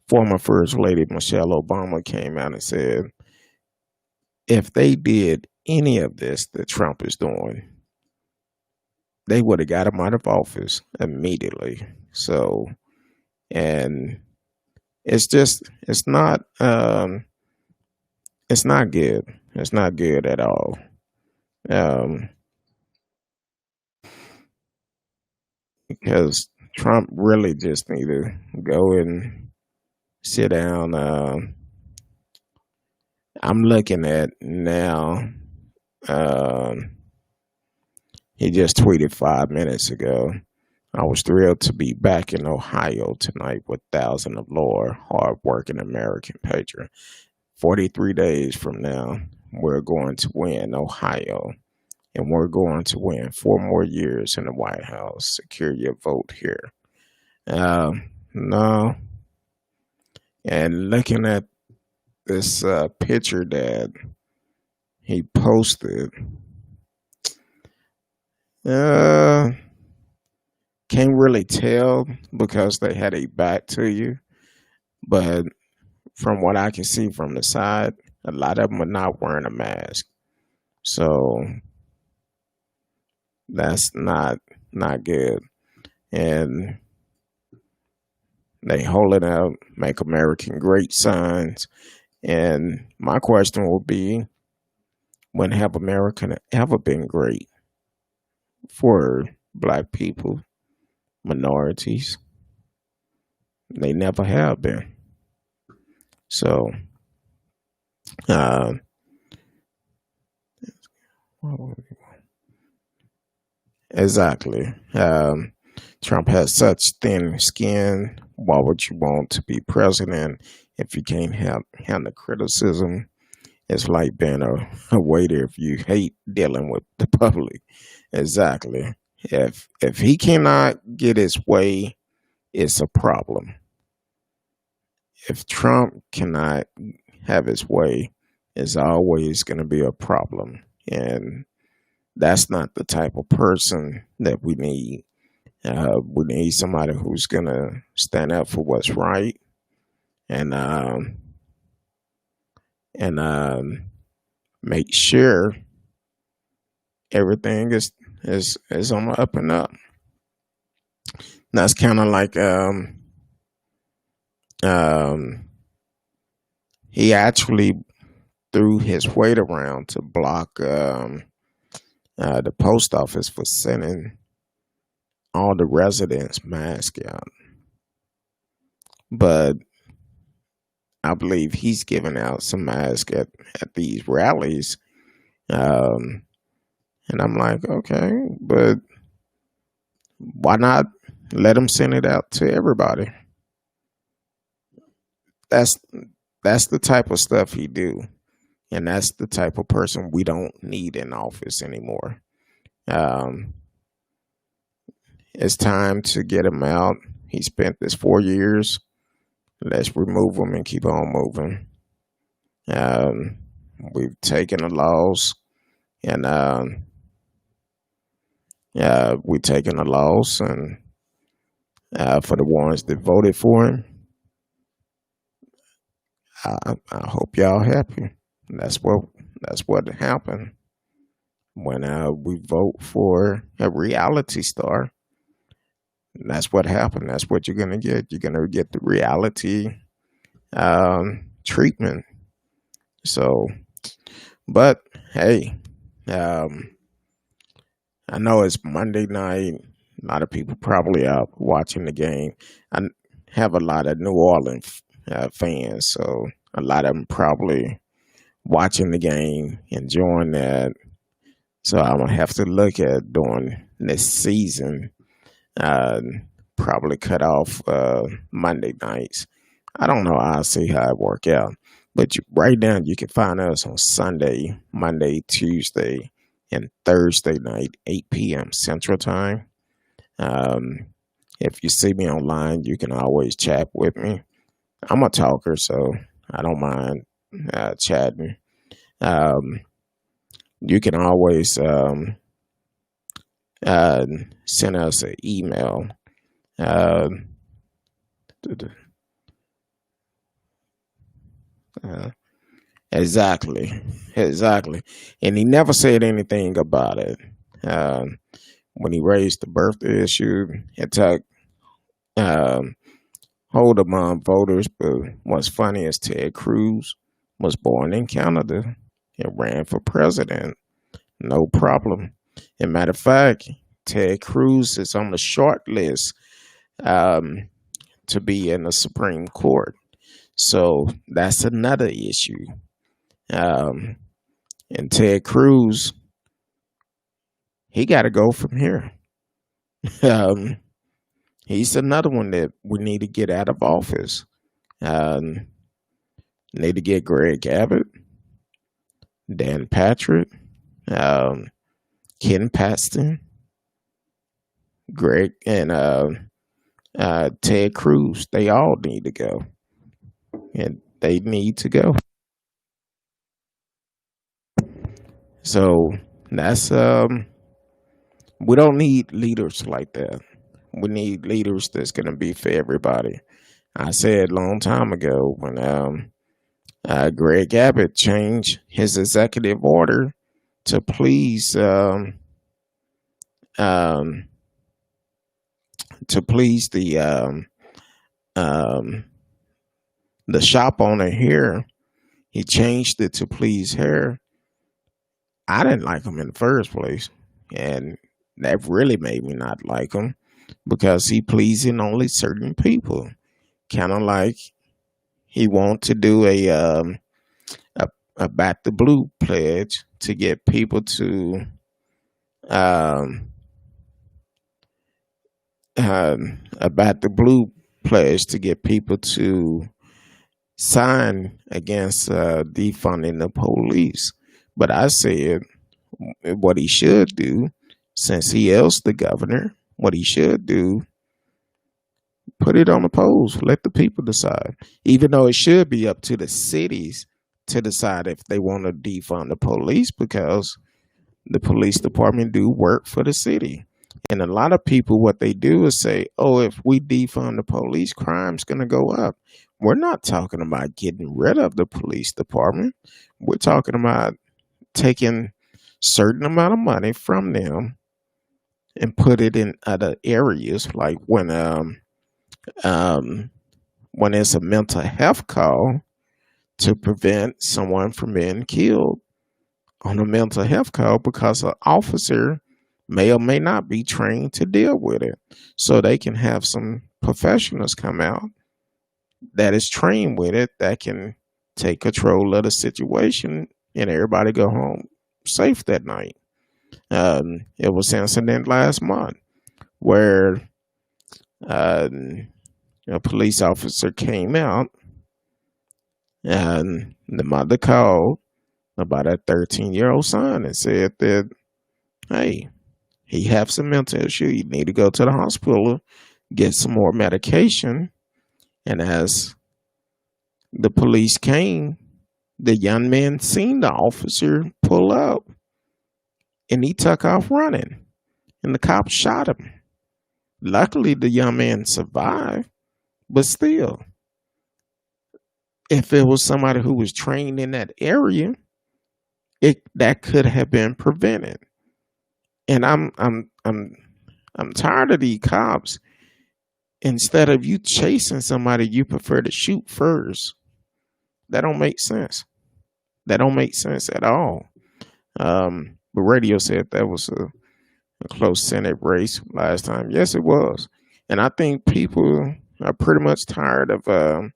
former First Lady Michelle Obama came out and said, if they did any of this that Trump is doing, they would have got him out of office immediately. So, and it's not good. It's not good at all. Um, because Trump really just need to go and sit down. I'm looking at now. Um, he just tweeted 5 minutes ago. I was thrilled to be back in Ohio tonight with thousands of loyal, hardworking American patriots. 43 days from now, we're going to win Ohio, and we're going to win 4 more years in the White House. Secure your vote here. No. And looking at this picture that he posted, can't really tell because they had a back to you. But from what I can see from the side, a lot of them are not wearing a mask. So that's not good. And they hold it out, make American great signs. And my question will be, when have America ever been great for black people, minorities? They never have been. So, uh, exactly. Trump has such thin skin. Why would you want to be president if you can't handle criticism? It's like being a waiter if you hate dealing with the public. Exactly. If he cannot get his way, it's a problem. If Trump cannot have his way, it's always going to be a problem. And that's not the type of person that we need We need somebody who's gonna stand up for what's right and and make sure everything is on the up and up. That's kind of like um, he actually threw his weight around to block the post office for sending all the residents masks out. But I believe he's giving out some masks at these rallies. And I'm like, okay, but why not let him send it out to everybody? That's that's the type of stuff he do. And that's the type of person we don't need in office anymore. Um, it's time to get him out. He spent this 4 years. Let's remove him and keep on moving. Um, we've taken the laws, and we've taken the laws, and for the ones that voted for him, I hope y'all happy. That's what happened when we vote for a reality star. That's what happened. That's what you're gonna get. You're gonna get the reality treatment. So, but hey, um, I know it's Monday night. A lot of people probably out watching the game. I have a lot of New Orleans fans, so a lot of them probably watching the game, enjoying that. So I'm gonna have to look at during this season. Uh, Probably cut off Monday nights. I don't know. I'll see how it work out. But right now, you can find us on Sunday, Monday, Tuesday, and Thursday night, 8 p.m. Central Time. Um, if you see me online, you can always chat with me. I'm a talker, so I don't mind chatting. Um, you can always send us an email. Uh, exactly, exactly. And he never said anything about it. Um, when he raised the birthday issue, it took hold among voters. But what's funny is Ted Cruz was born in Canada and ran for president. No problem. As a matter of fact, Ted Cruz is on the short list um, to be in the Supreme Court. So that's another issue. Um, and Ted Cruz, he got to go from here. um, he's another one that we need to get out of office. Um, Need to get Greg Abbott, Dan Patrick, um, Ken Paxton, Greg, and Ted Cruz. They all need to go. And they need to go. So that's we don't need leaders like that. We need leaders that's gonna be for everybody. I said a long time ago when Greg Abbott changed his executive order to please um, um, the shop owner here. He changed it to please her. I didn't like him in the first place, and that really made me not like him because he pleasing only certain people. Kind of like he want to do a a back the blue pledge to get people to um, a back the blue pledge to get people to sign against defunding the police. But I said what he should do, since he is the governor, what he should do, put it on the polls, let the people decide. Even though it should be up to the cities to decide if they want to defund the police, because the police department do work for the city. And a lot of people, what they do is say, oh, if we defund the police, crime's going to go up. We're not talking about getting rid of the police department. We're talking about taking certain amount of money from them and put it in other areas, like um, when it's a mental health call to prevent someone from being killed on a mental health call because an officer may or may not be trained to deal with it. So they can have some professionals come out that is trained with it that can take control of the situation and everybody go home safe that night. It was an incident last month where a police officer came out and the mother called about a 13-year-old son and said that, hey, he has some mental issue. You need to go to the hospital, get some more medication. And as the police came, the young man seen the officer pull up and he took off running and the cops shot him. Luckily, the young man survived, but still, if it was somebody who was trained in that area, that could have been prevented. And I'm tired of these cops. Instead of you chasing somebody, you prefer to shoot first. That don't make sense. That don't make sense at all. But radio said that was a close Senate race last time. Yes, it was. And I think people are pretty much tired of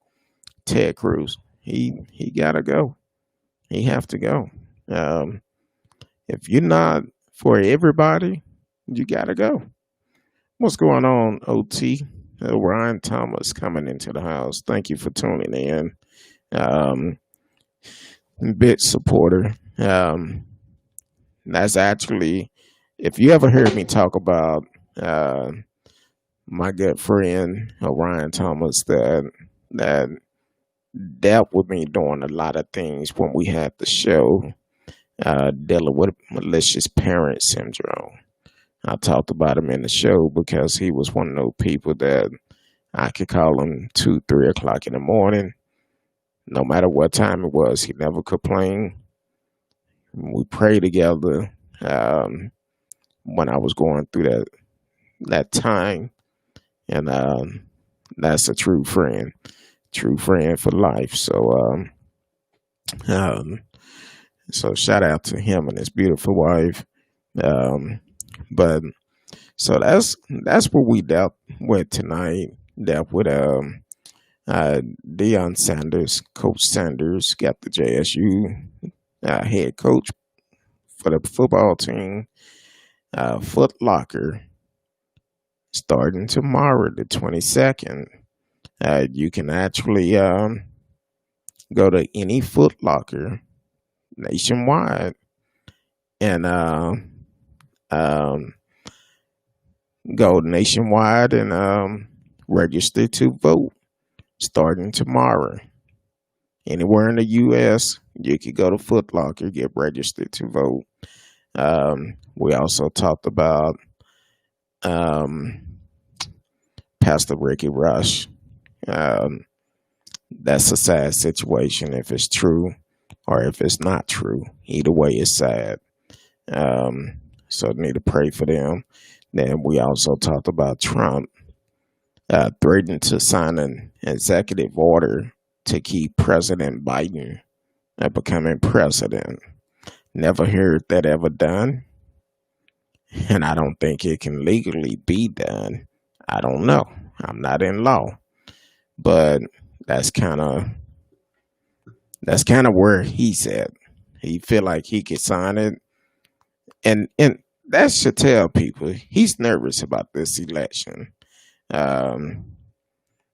Ted Cruz. He gotta go. He have to go. If you're not for everybody, you gotta go. What's going on, OT? Ryan Thomas coming into the house. Thank you for tuning in. Bit supporter. That's actually, if you ever heard me talk about my good friend Ryan Thomas, that dealt with me doing a lot of things when we had the show dealing with malicious parent syndrome. I talked about him in the show because he was one of those people that I could call him 2, 3 o'clock in the morning. No matter what time it was, he never complained. We prayed together when I was going through that time, and that's a true friend for life. So shout out to him and his beautiful wife. But so that's what we dealt with tonight. Dealt with Deion Sanders, Coach Sanders, got the JSU head coach for the football team. Foot Locker starting tomorrow, the 22nd. You can actually go to any Foot Locker nationwide and go nationwide and register to vote starting tomorrow. Anywhere in the U.S., you could go to Foot Locker, get registered to vote. We also talked about Pastor Ricki Rush. That's a sad situation if it's true or if it's not true. Either way, it's sad. So need to pray for them. Then we also talked about Trump threatening to sign an executive order to keep President Biden becoming president. Never heard that ever done. And I don't think it can legally be done. I don't know. I'm not in law. But that's kind of where he's at. He feel like he could sign it. And that should tell people he's nervous about this election.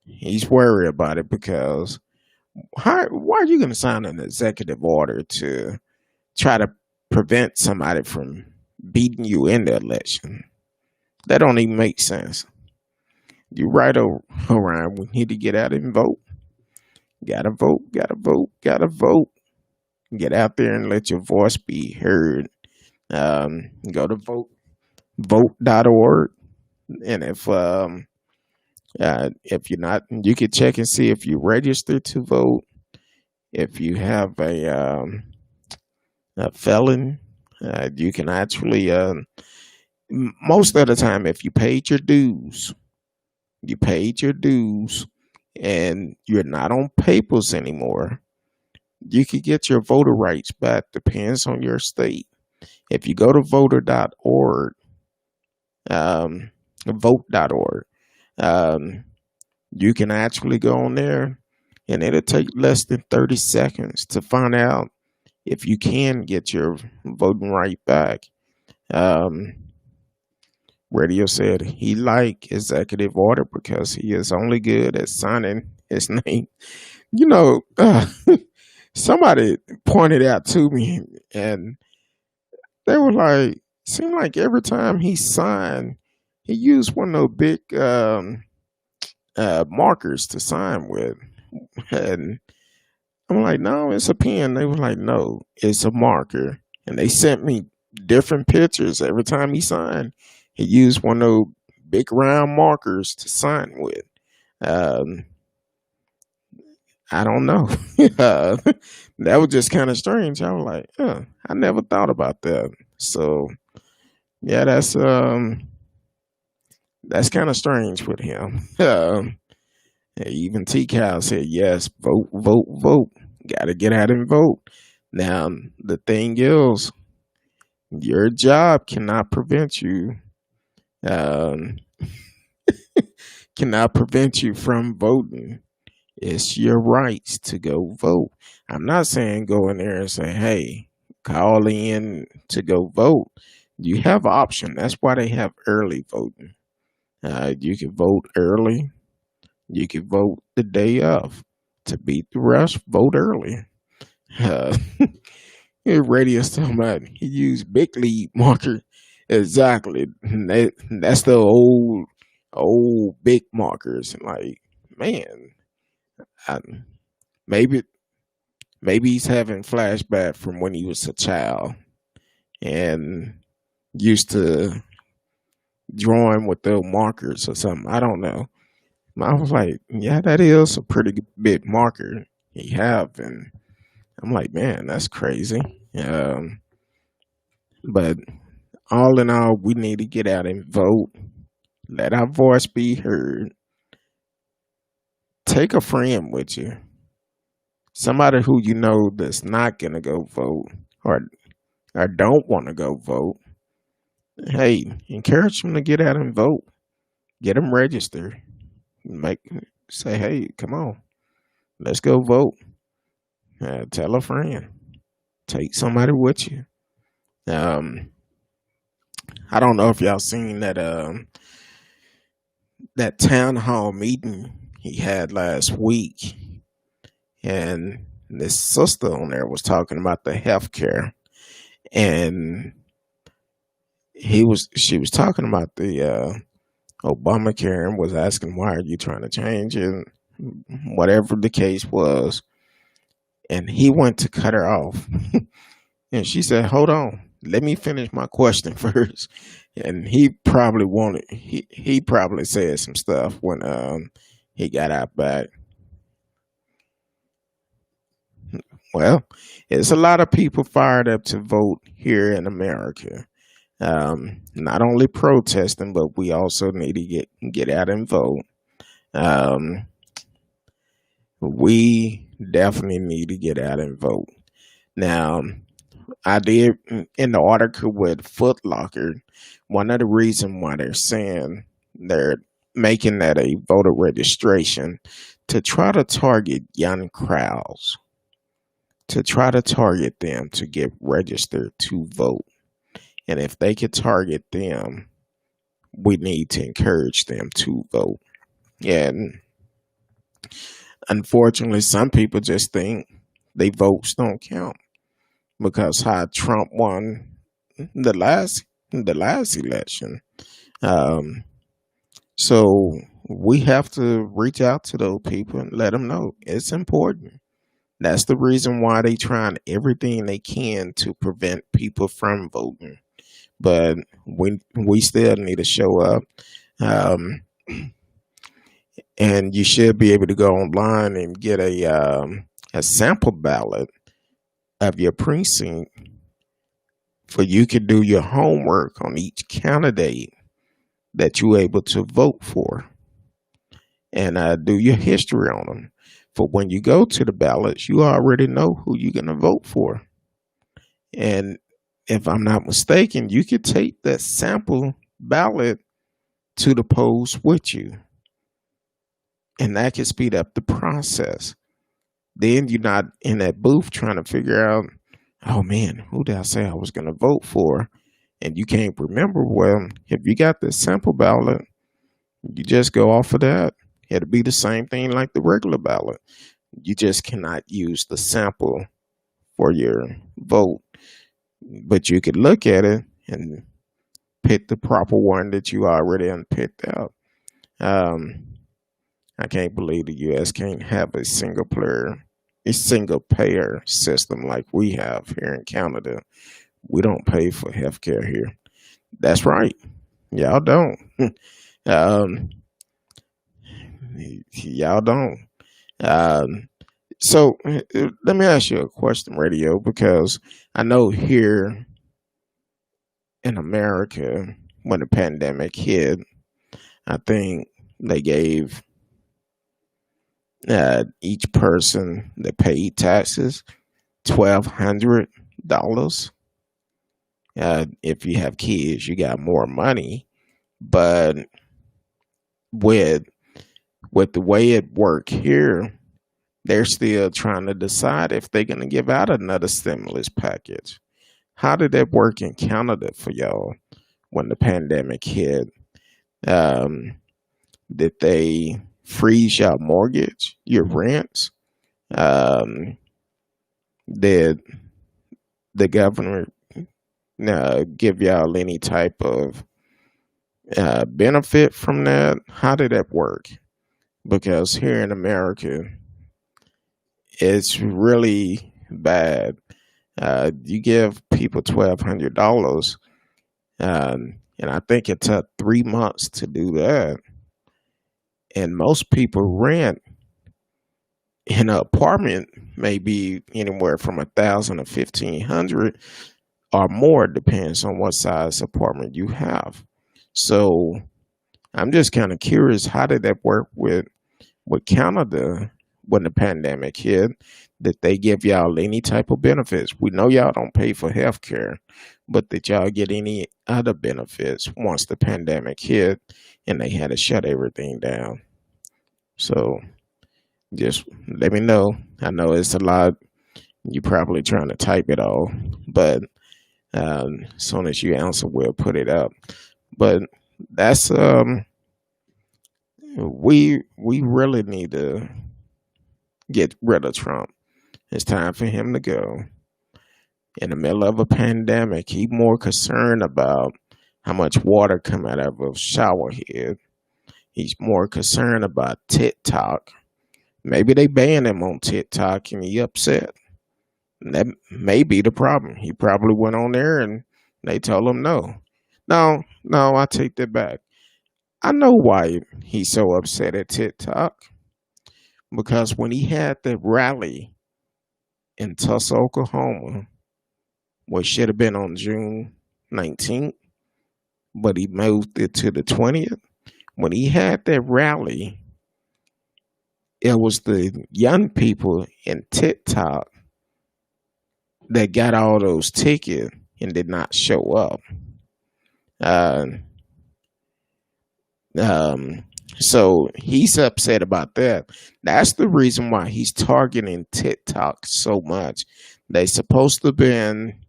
He's worried about it because why are you going to sign an executive order to try to prevent somebody from beating you in the election? That don't even make sense. You're right, Orion. We need to get out and vote. Gotta vote, gotta vote, gotta vote. Get out there and let your voice be heard. Go to vote.org. And if you're not, you can check and see if you registered to vote. If you have a felon, you can actually, most of the time, if you paid your dues, and you're not on papers anymore, you could get your voter rights back. Depends on your state. If you go to voter.org, um, vote.org, um, you can actually go on there, and it'll take less than 30 seconds to find out if you can get your voting right back. Um, Radio said he liked executive order because he is only good at signing his name. You know, somebody pointed out to me, and they were like, seemed like every time he signed, he used one of those big markers to sign with. And I'm like, no, it's a pen. They were like, no, it's a marker. And they sent me different pictures every time he signed. He used one of those big round markers to sign with. Um, I don't know. That was just kind of strange. I was like, I never thought about that. So yeah, that's kind of strange with him. Even T Cal said, yes, vote, vote, vote. Got to get out and vote. Now, the thing is, your job cannot prevent you, um, cannot prevent you from voting. It's your rights to go vote. I'm not saying go in there and say, hey, call in to go vote. You have option. That's why they have early voting. You can vote early. You can vote the day of. To beat the rush, vote early. Uh, Radio's talking about he used big lead marker. Exactly. That's the old big markers. Like, man, I, maybe he's having flashback from when he was a child and used to drawing with those markers or something. I don't know. I was like, yeah, that is a pretty big marker he have, and I'm like, man, that's crazy. But all in all, we need to get out and vote. Let our voice be heard. Take a friend with you. Somebody who you know that's not gonna go vote or don't want to go vote. Hey, encourage them to get out and vote. Get them registered. Make say, hey, come on, let's go vote. Tell a friend. Take somebody with you. I don't know if y'all seen that town hall meeting he had last week, and this sister on there was talking about the health care, and she was talking about the Obamacare and was asking why are you trying to change it, whatever the case was, and he went to cut her off, and she said, "Hold on, let me finish my question first." And he probably he probably said some stuff when he got out back. Well, it's a lot of people fired up to vote here in America. Not only protesting, but we also need to get out and vote. Um, we definitely need to get out and vote. Now, I did in the article with Foot Locker. One of the reasons why they're saying they're making that a voter registration to try to target young crowds, to try to target them to get registered to vote. And if they could target them, we need to encourage them to vote. And unfortunately, some people just think their votes don't count because how Trump won the last election. Um, so we have to reach out to those people and let them know it's important. That's the reason why they trying everything they can to prevent people from voting, but we still need to show up. Um, and you should be able to go online and get a sample ballot of your precinct, for you can do your homework on each candidate that you're able to vote for, and do your history on them. For when you go to the ballots, you already know who you're going to vote for. And if I'm not mistaken, you could take that sample ballot to the polls with you, and that can speed up the process. Then you're not in that booth trying to figure out, oh man, who did I say I was going to vote for? And you can't remember. Well, if you got the sample ballot, you just go off of that. It'll be the same thing like the regular ballot. You just cannot use the sample for your vote, but you could look at it and pick the proper one that you already picked out. Um, I can't believe the U.S. can't have a single payer system like we have here in Canada. We don't pay for healthcare here. That's right. Y'all don't. um, y'all don't. Um, so let me ask you a question, Radio, because I know here in America, when the pandemic hit, I think they gave each person that paid taxes $1,200. If you have kids, you got more money, but with the way it worked here, they're still trying to decide if they're going to give out another stimulus package. How did that work in Canada for y'all when the pandemic hit? Did they freeze your mortgage, your rents? Did the government give y'all any type of benefit from that? How did that work? Because here in America, it's really bad. You give people $1,200, and I think it took 3 months to do that. And most people rent in an apartment maybe anywhere from 1,000 to 1,500 or more, depends on what size apartment you have. So I'm just kind of curious, how did that work with Canada when the pandemic hit? Did they give y'all any type of benefits? We know y'all don't pay for health care, but did y'all get any other benefits once the pandemic hit and they had to shut everything down? So just let me know. I know it's a lot. You're probably trying to type it all, but as soon as you answer, we'll put it up. But that's we really need to get rid of Trump. It's time for him to go. In the middle of a pandemic, he's more concerned about how much water come out of a shower head. He's more concerned about TikTok. Maybe they banned him on TikTok and he upset. That may be the problem. He probably went on there and they told him no. No, I take that back. I know why he's so upset at TikTok. Because when he had the rally in Tulsa, Oklahoma, which should have been on June 19th, but he moved it to the 20th. When he had that rally, it was the young people in TikTok that got all those tickets and did not show up. So he's upset about that. That's the reason why he's targeting TikTok so much. They supposed to have been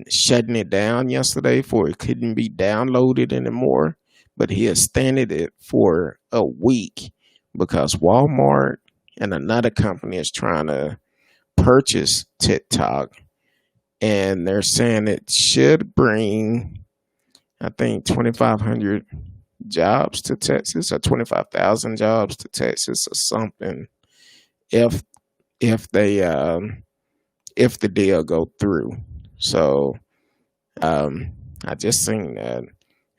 shutting it down yesterday for it couldn't be downloaded anymore, but he extended it for a week because Walmart and another company is trying to purchase TikTok, and they're saying it should bring, I think, 2,500 jobs to Texas or 25,000 jobs to Texas or something if they if the deal go through. So I just seen that,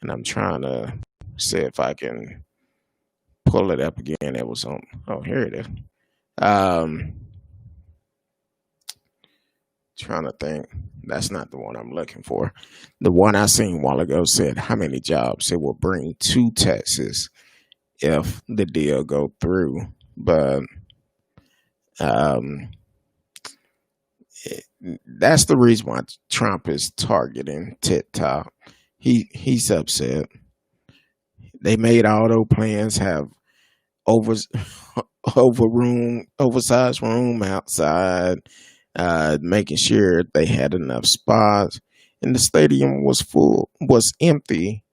and I'm trying to see if I can pull it up again. It was on. Oh, here it is. Um, Trying to think. That's not the one I'm looking for. The one I seen a while ago said how many jobs it will bring to Texas if the deal go through. But um, that's the reason why Trump is targeting TikTok. He's upset. They made all those plans have over oversized room outside, making sure they had enough spots. And the stadium was empty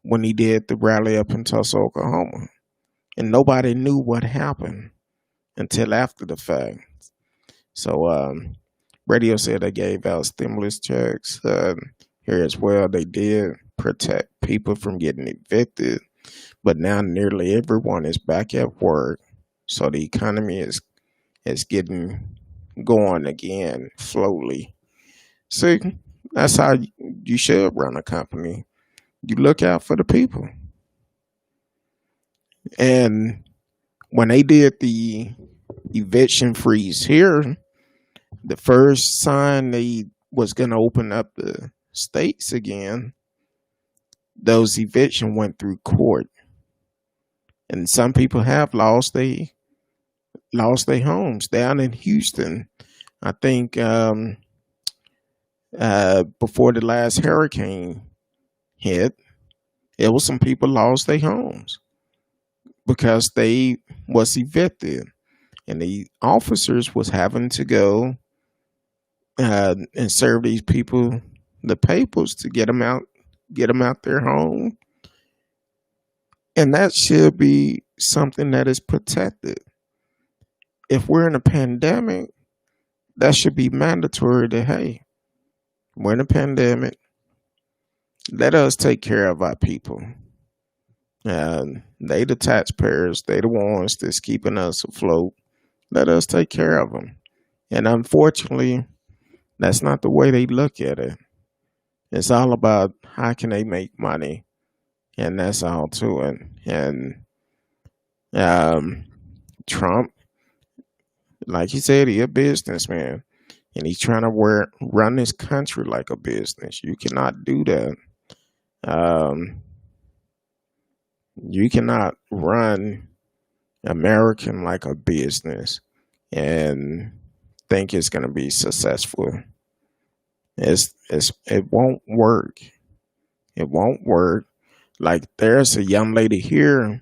when he did the rally up in Tulsa, Oklahoma. And nobody knew what happened until after the fact. So radio said they gave out stimulus checks here as well. They did protect people from getting evicted, but now nearly everyone is back at work. So the economy is getting going again slowly. See, that's how you should run a company. You look out for the people. And when they did the eviction freeze here, the first sign they was going to open up the states again, those eviction went through court. And some people have lost their homes down in Houston. I think before the last hurricane hit, it was some people lost their homes because they was evicted, and the officers was having to go and serve these people the papers to get them out their home, and that should be something that is protected. If we're in a pandemic, that should be mandatory. To hey, we're in a pandemic. Let us take care of our people. They the taxpayers. They the ones that's keeping us afloat. Let us take care of them. And unfortunately, that's not the way they look at it. It's all about how can they make money, and that's all to it. And Trump, like he said, he a businessman, and he's trying to run this country like a business. You cannot do that. You cannot run American like a business and think it's going to be successful. It won't work. It won't work. Like there's a young lady here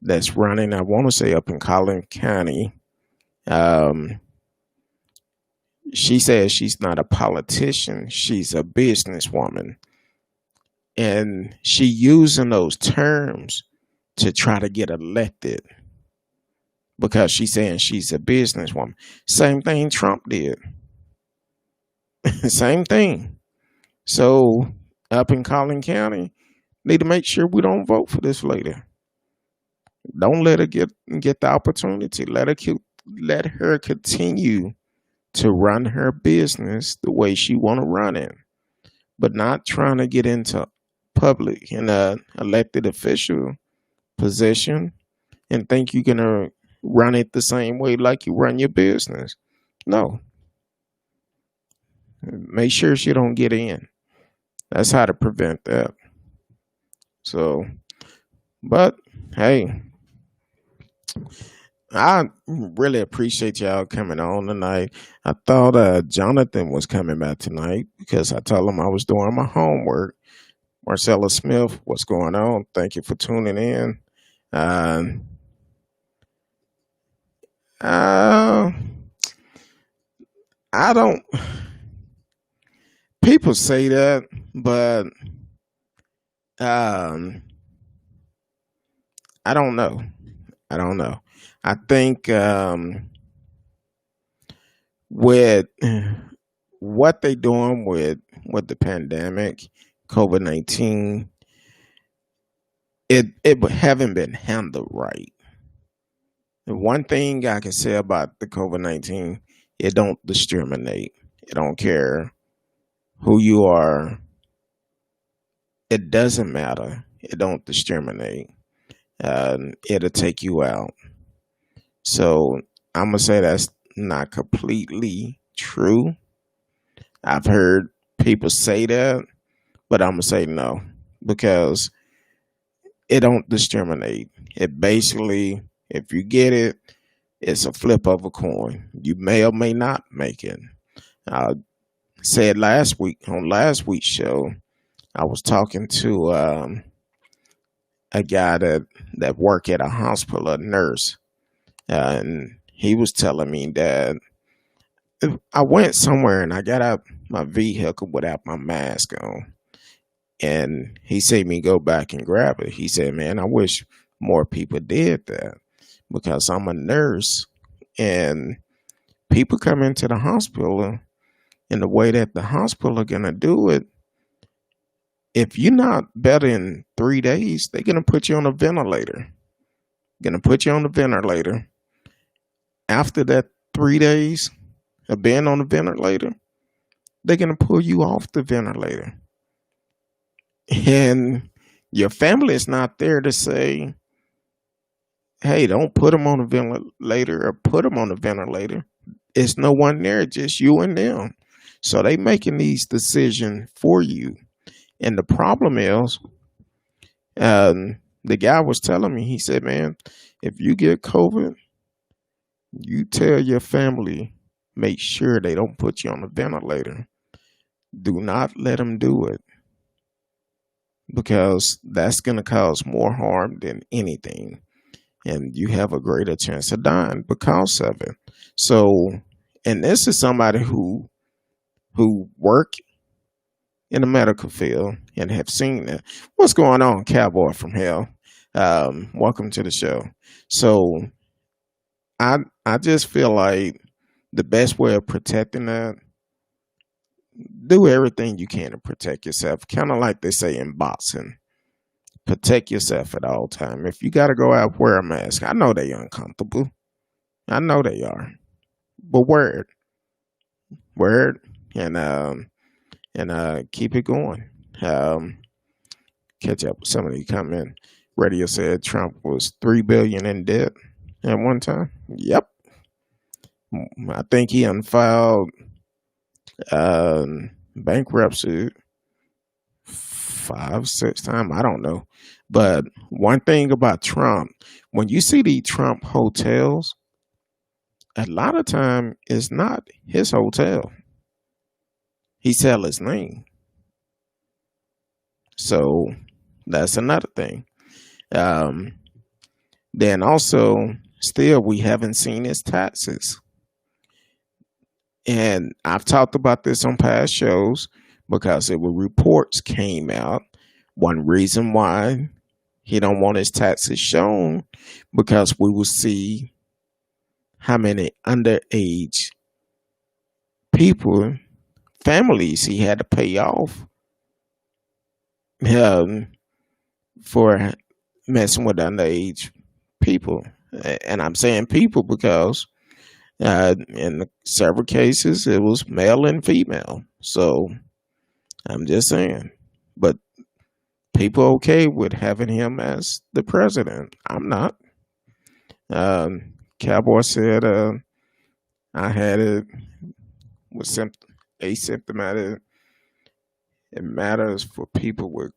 that's running, I want to say up in Collin County. She says she's not a politician. She's a businesswoman. And she using those terms to try to get elected because she's saying she's a businesswoman. Same thing Trump did. Same thing. So up in Collin County, need to make sure we don't vote for this lady. Don't let her get the opportunity. Let her continue to run her business the way she want to run it, but not trying to get into public in a elected official position and think you're gonna run it the same way like you run your business. No. Make sure she don't get in. That's how to prevent that. So, but hey, I really appreciate y'all coming on tonight. I thought Jonathan was coming back tonight because I told him I was doing my homework. Marcella Smith, what's going on? Thank you for tuning in. I don't. People say that, but I don't know. I don't know. I think with what they doing with the pandemic, COVID-19, it haven't been handled right. And one thing I can say about the COVID-19, it don't discriminate. It don't care who you are, it doesn't matter. It don't discriminate. It'll take you out. So I'm gonna say that's not completely true. I've heard people say that, but I'm gonna say no because it don't discriminate. It basically, if you get it, it's a flip of a coin. You may or may not make it. I said last week on last week's show, I was talking to a guy that worked at a hospital, a nurse, and he was telling me that if I went somewhere and I got out my vehicle without my mask on, and he said me go back and grab it. He said, "Man, I wish more people did that because I'm a nurse and people come into the hospital in the way that the hospital are gonna do it. If you're not better in 3 days, they're gonna put you on a ventilator. Gonna put you on the ventilator. After that 3 days of being on the ventilator, they're gonna pull you off the ventilator. And your family is not there to say, hey, don't put them on a ventilator or put them on a ventilator. It's no one there, just you and them. So they making these decisions for you. And the problem is, the guy was telling me, he said, man, if you get COVID, you tell your family, make sure they don't put you on a ventilator. Do not let them do it because that's going to cause more harm than anything. And you have a greater chance of dying because of it. So, and this is somebody who work in the medical field and have seen it. What's going on, Cowboy from Hell? Welcome to the show. So I just feel like the best way of protecting that, do everything you can to protect yourself. Kind of like they say in boxing, protect yourself at all time. If you got to go out, wear a mask. I know they uncomfortable. I know they are, but wear it, and keep it going. Catch up with some of the comment. Radio said Trump was $3 billion in debt at one time. Yep, I think he unfiled bankruptcy 5, 6 times. I don't know, but one thing about Trump, when you see the Trump hotels, a lot of time it's not his hotel. He sell his name. So that's another thing. Then also, still, we haven't seen his taxes. And I've talked about this on past shows because there were reports came out. One reason why he don't want his taxes shown because we will see how many underage people, families he had to pay off for messing with underage people. And I'm saying people because in several cases it was male and female. So I'm just saying. But people okay with having him as the president. I'm not. Cowboy said I had it with asymptomatic. It matters for people with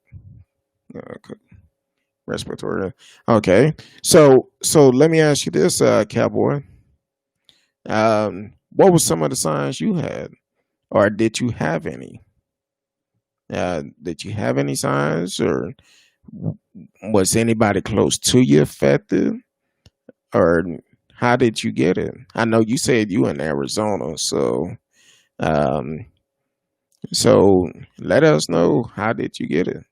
respiratory. Okay, so let me ask you this, Cowboy. What were some of the signs you had, or did you have any? Did you have any signs, or was anybody close to you affected, or how did you get it? I know you said you in Arizona, so so let us know, how did you get it?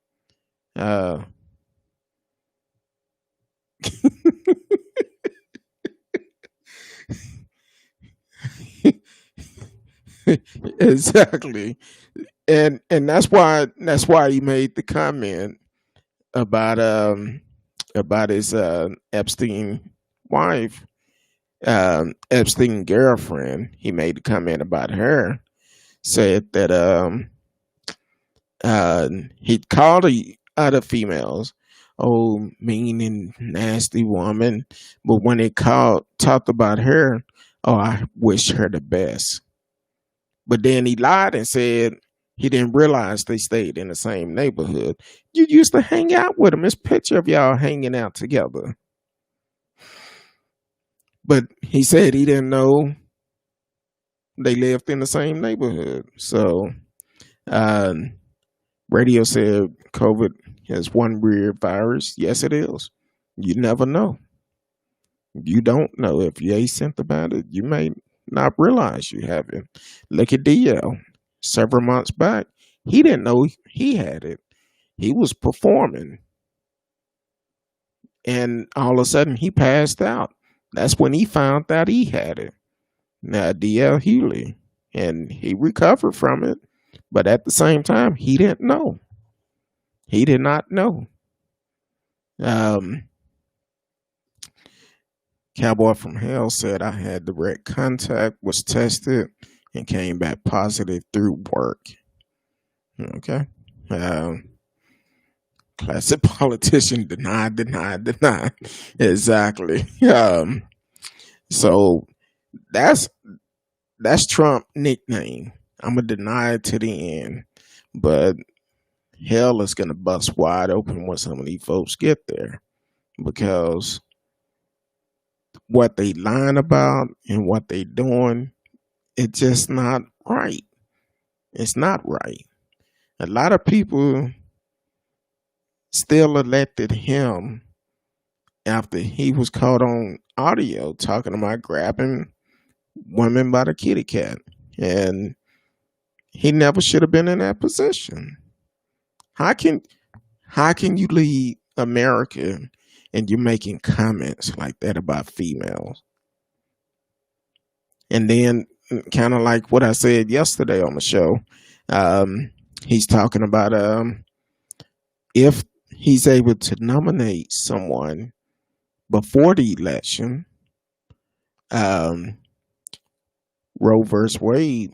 Exactly, and that's why he made the comment about his Epstein wife, Epstein girlfriend. He made the comment about her, said that He called the other females, oh, mean and nasty woman. But when they talked about her, oh, I wish her the best. But then he lied and said he didn't realize they stayed in the same neighborhood. You used to hang out with them. It's a picture of y'all hanging out together. But he said he didn't know they lived in the same neighborhood. So, uh, radio said COVID is one weird virus. Yes, it is. You never know. You don't know. If you ain't about it, you may not realize you have it. Look at DL. Several months back, he didn't know he had it. He was performing, and all of a sudden he passed out. That's when he found out he had it. Now, DL Hewley, and he recovered from it, but at the same time, he didn't know. He did not know. Cowboy from Hell said I had direct contact, was tested, and came back positive through work. Okay. Classic politician, deny. Exactly. So that's Trump nickname. I'm gonna deny it to the end, but hell is gonna bust wide open when some of these folks get there, because what they lying about and what they doing, it's just not right. It's not right. A lot of people still elected him after he was caught on audio talking about grabbing women by the kitty cat. And he never should have been in that position. How can you lead America and you're making comments like that about females? And then, kind of like what I said yesterday on the show, he's talking about if he's able to nominate someone before the election, Roe versus Wade,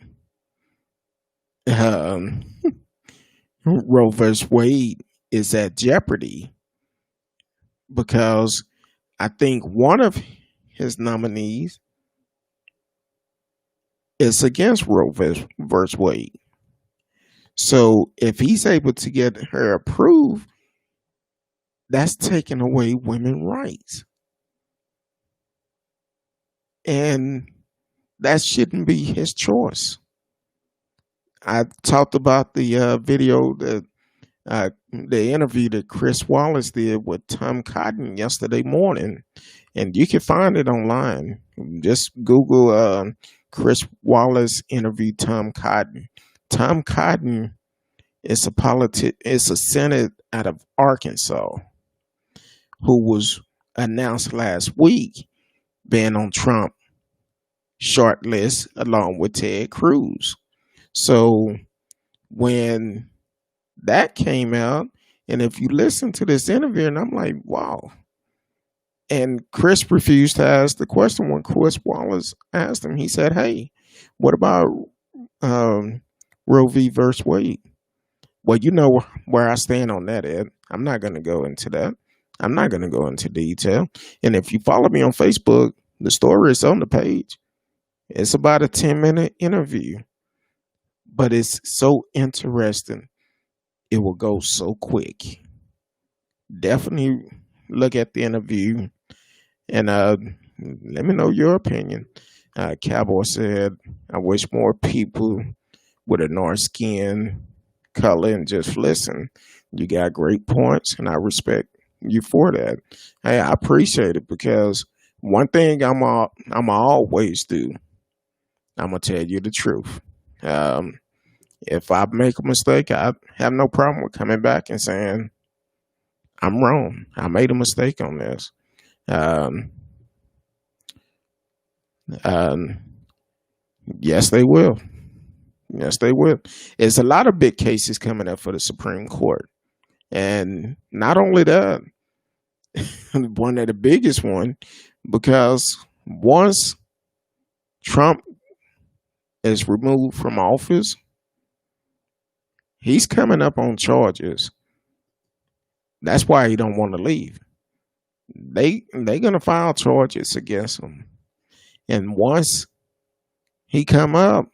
Roe versus Wade is at jeopardy, because I think one of his nominees is against Roe versus Wade. So if he's able to get her approved, that's taking away women's rights. And that shouldn't be his choice. I talked about the video that the interview that Chris Wallace did with Tom Cotton yesterday morning, and you can find it online. Just Google Chris Wallace interview Tom Cotton. Tom Cotton is a senator out of Arkansas who was announced last week being on Trump short list along with Ted Cruz. So when that came out, and if you listen to this interview, and I'm like, wow. And Chris refused to ask the question. When Chris Wallace asked him, he said, hey, what about Roe v. versus Wade? Well, you know where I stand on that, Ed. I'm not going to go into that. I'm not going to go into detail. And if you follow me on Facebook, the story is on the page. It's about a 10-minute interview, but it's so interesting. It will go so quick. Definitely look at the interview and let me know your opinion. Cowboy said, I wish more people with a dark skin color and just listen. You got great points, and I respect you for that. Hey, I appreciate it, because one thing I'm always do, I'm gonna tell you the truth. If I make a mistake, I have no problem with coming back and saying I'm wrong. I made a mistake on this. Yes, they will. Yes, they will. There's a lot of big cases coming up for the Supreme Court. And not only that, one of the biggest one, because once Trump is removed from office, He's coming up on charges. That's why he don't want to leave. They gonna file charges against him, and once he come up,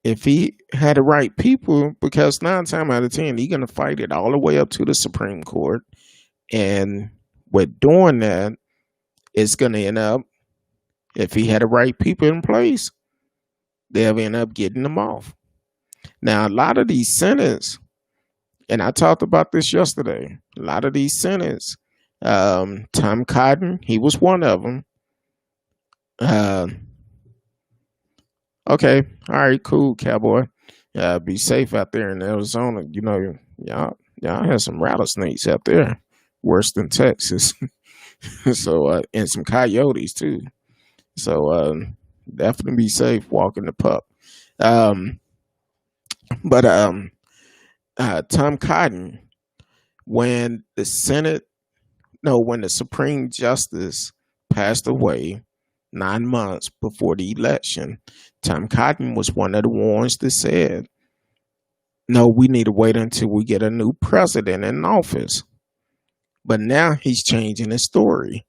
if he had the right people, because 9 times out of 10 he gonna fight it all the way up to the Supreme Court, and with doing that, it's gonna end up, if he had the right people in place, they'll end up getting him off. Now, a lot of these senators, and I talked about this yesterday, a lot of these senators, Tom Cotton, he was one of them. Uh, okay, all right, cool, cowboy. Be safe out there in Arizona. You know, y'all have some rattlesnakes out there, worse than Texas. So, and some coyotes too. So, definitely be safe walking the pup. Um, but Tom Cotton, when the Senate, no, when the Supreme Justice passed away 9 months before the election, Tom Cotton was one of the ones that said, no, we need to wait until we get a new president in office. But now he's changing his story.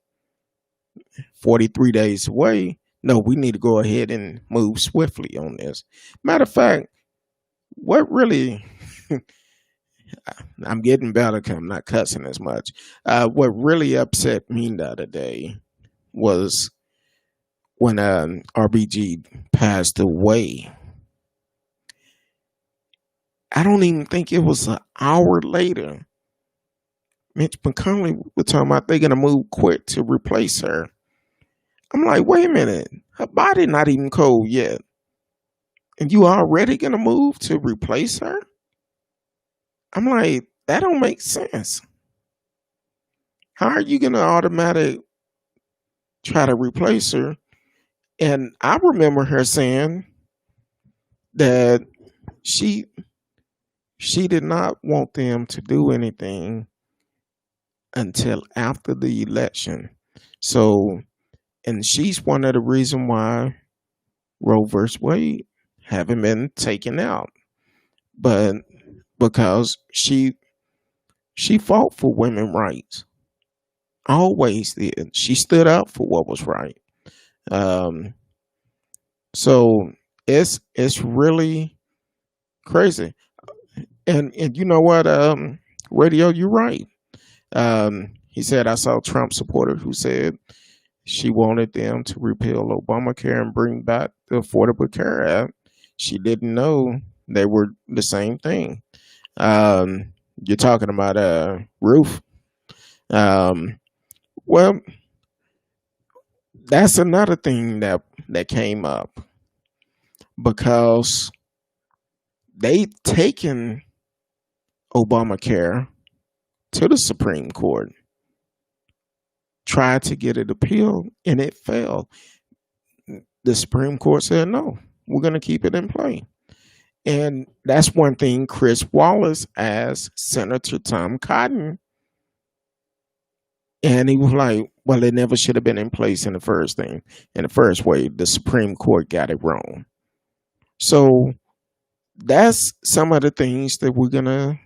43 days away. No, we need to go ahead and move swiftly on this. Matter of fact, what really, I'm getting better because I'm not cussing as much. What really upset me the other day was when RBG passed away. I don't even think it was an hour later. Mitch McConnell was talking about they're going to move quick to replace her. I'm like, wait a minute. Her body not even cold yet. And you already going to move to replace her? I'm like, that don't make sense. How are you going to automatically try to replace her? And I remember her saying that she did not want them to do anything until after the election. So, and she's one of the reasons why Roe versus Wade haven't been taken out. But because she fought for women's rights. Always did. She stood up for what was right. So it's really crazy. And you know what, Radio, you're right. He said, I saw a Trump supporter who said she wanted them to repeal Obamacare and bring back the Affordable Care Act. She didn't know they were the same thing. You're talking about Ruth. Well, that's another thing that came up, because they've taken Obamacare to the Supreme Court, tried to get it appealed, and it failed. The Supreme Court said, no, we're going to keep it in play. And that's one thing Chris Wallace asked Senator Tom Cotton. And he was like, well, it never should have been in place in the first way. The Supreme Court got it wrong. So that's some of the things that we're going to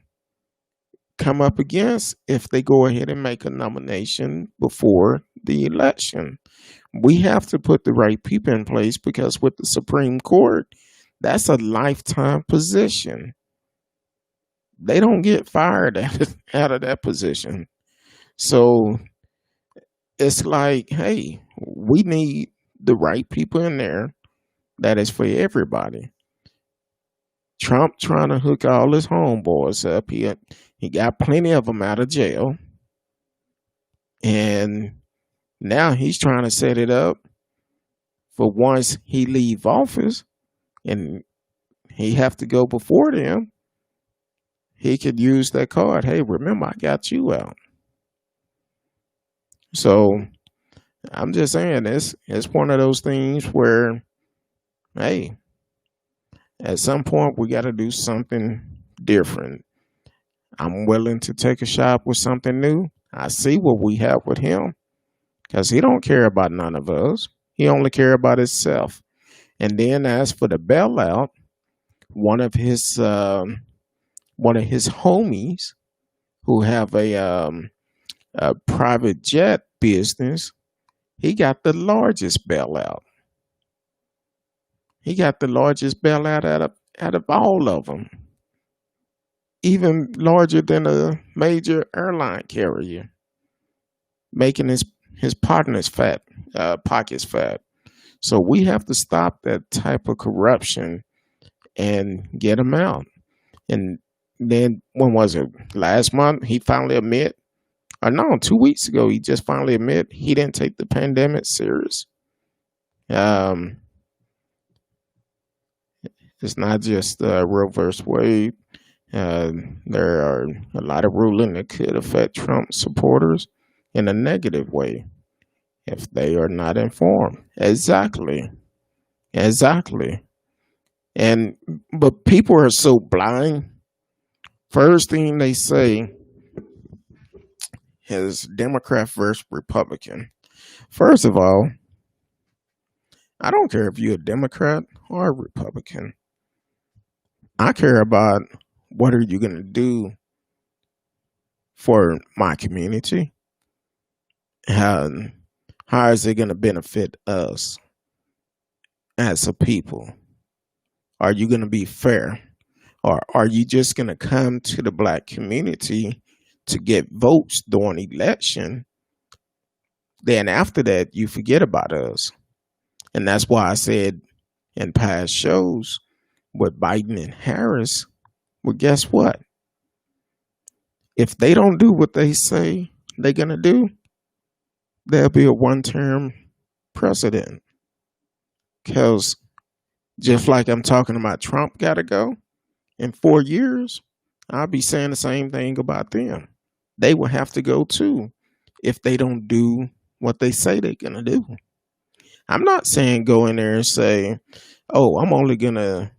come up against if they go ahead and make a nomination before the election. We have to put the right people in place, because with the Supreme Court, that's a lifetime position. They don't get fired out of that position. So it's like, hey, we need the right people in there. That is for everybody. Trump trying to hook all his homeboys up. He got plenty of them out of jail. And now he's trying to set it up for once he leave office and he have to go before them, he could use that card. Hey, remember, I got you out. So I'm just saying, it's one of those things where, hey, at some point we got to do something different. I'm willing to take a shot with something new. I see what we have with him, because he don't care about none of us. He only care about himself. And then as for the bailout, one of his one of his homies who have a private jet business, he got the largest bailout. He got the largest bailout out of all of them, even larger than a major airline carrier, making his partners fat, pockets fat. So we have to stop that type of corruption and get him out. And then when was it? Last month he finally admit, or no, 2 weeks ago he just finally admit he didn't take the pandemic serious. Um, it's not just Roe versus Wade. Uh, there are a lot of ruling that could affect Trump supporters in a negative way if they are not informed. Exactly. Exactly. And but people are so blind. First thing they say is Democrat versus Republican. First of all, I don't care if you're a Democrat or a Republican. I care about what are you going to do for my community? How, how is it going to benefit us as a people? Are you going to be fair? Or are you just going to come to the black community to get votes during election? Then after that, you forget about us. And that's why I said in past shows with Biden and Harris, well, guess what? If they don't do what they say they're going to do, there'll be a one-term president. Because just like I'm talking about Trump got to go in 4 years, I'll be saying the same thing about them. They will have to go too if they don't do what they say they're going to do. I'm not saying go in there and say, oh, I'm only going to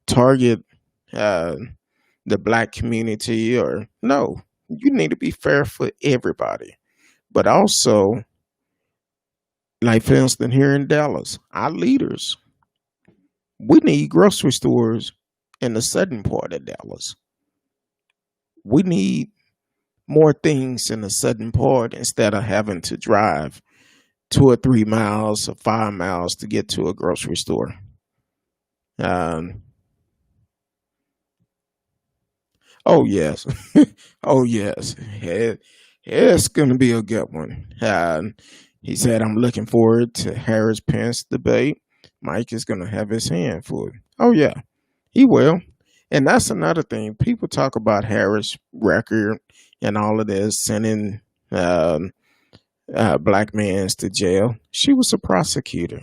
target the black community, or no, you need to be fair for everybody. But also, like for instance, here in Dallas, our leaders, we need grocery stores in the southern part of Dallas. We need more things in the southern part instead of having to drive 2 or 3 miles or 5 miles to get to a grocery store. Oh yes, oh yes, it's gonna be a good one. He said, "I'm looking forward to Harris Pence debate. Mike is gonna have his hand full." Oh yeah, he will. And that's another thing. People talk about Harris' record and all of this, sending black men to jail. She was a prosecutor.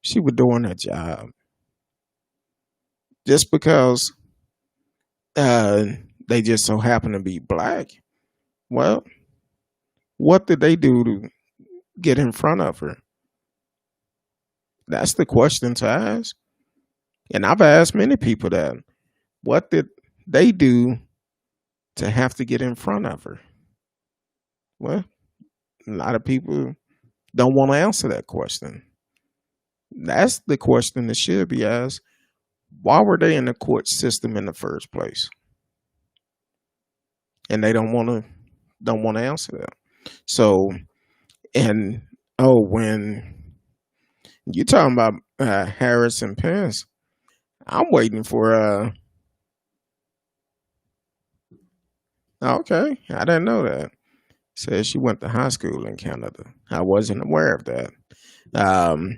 She was doing her job. Just because they just so happen to be black, well, what did they do to get in front of her? That's the question to ask. And I've asked many people that. What did they do to have to get in front of her? Well, a lot of people don't want to answer that question. That's the question that should be asked. Why were they in the court system in the first place? And they don't want to answer that. So, and oh, when you're talking about Harris and Pence, I'm waiting for okay, I didn't know that. Says she went to high school in Canada. I wasn't aware of that. I'm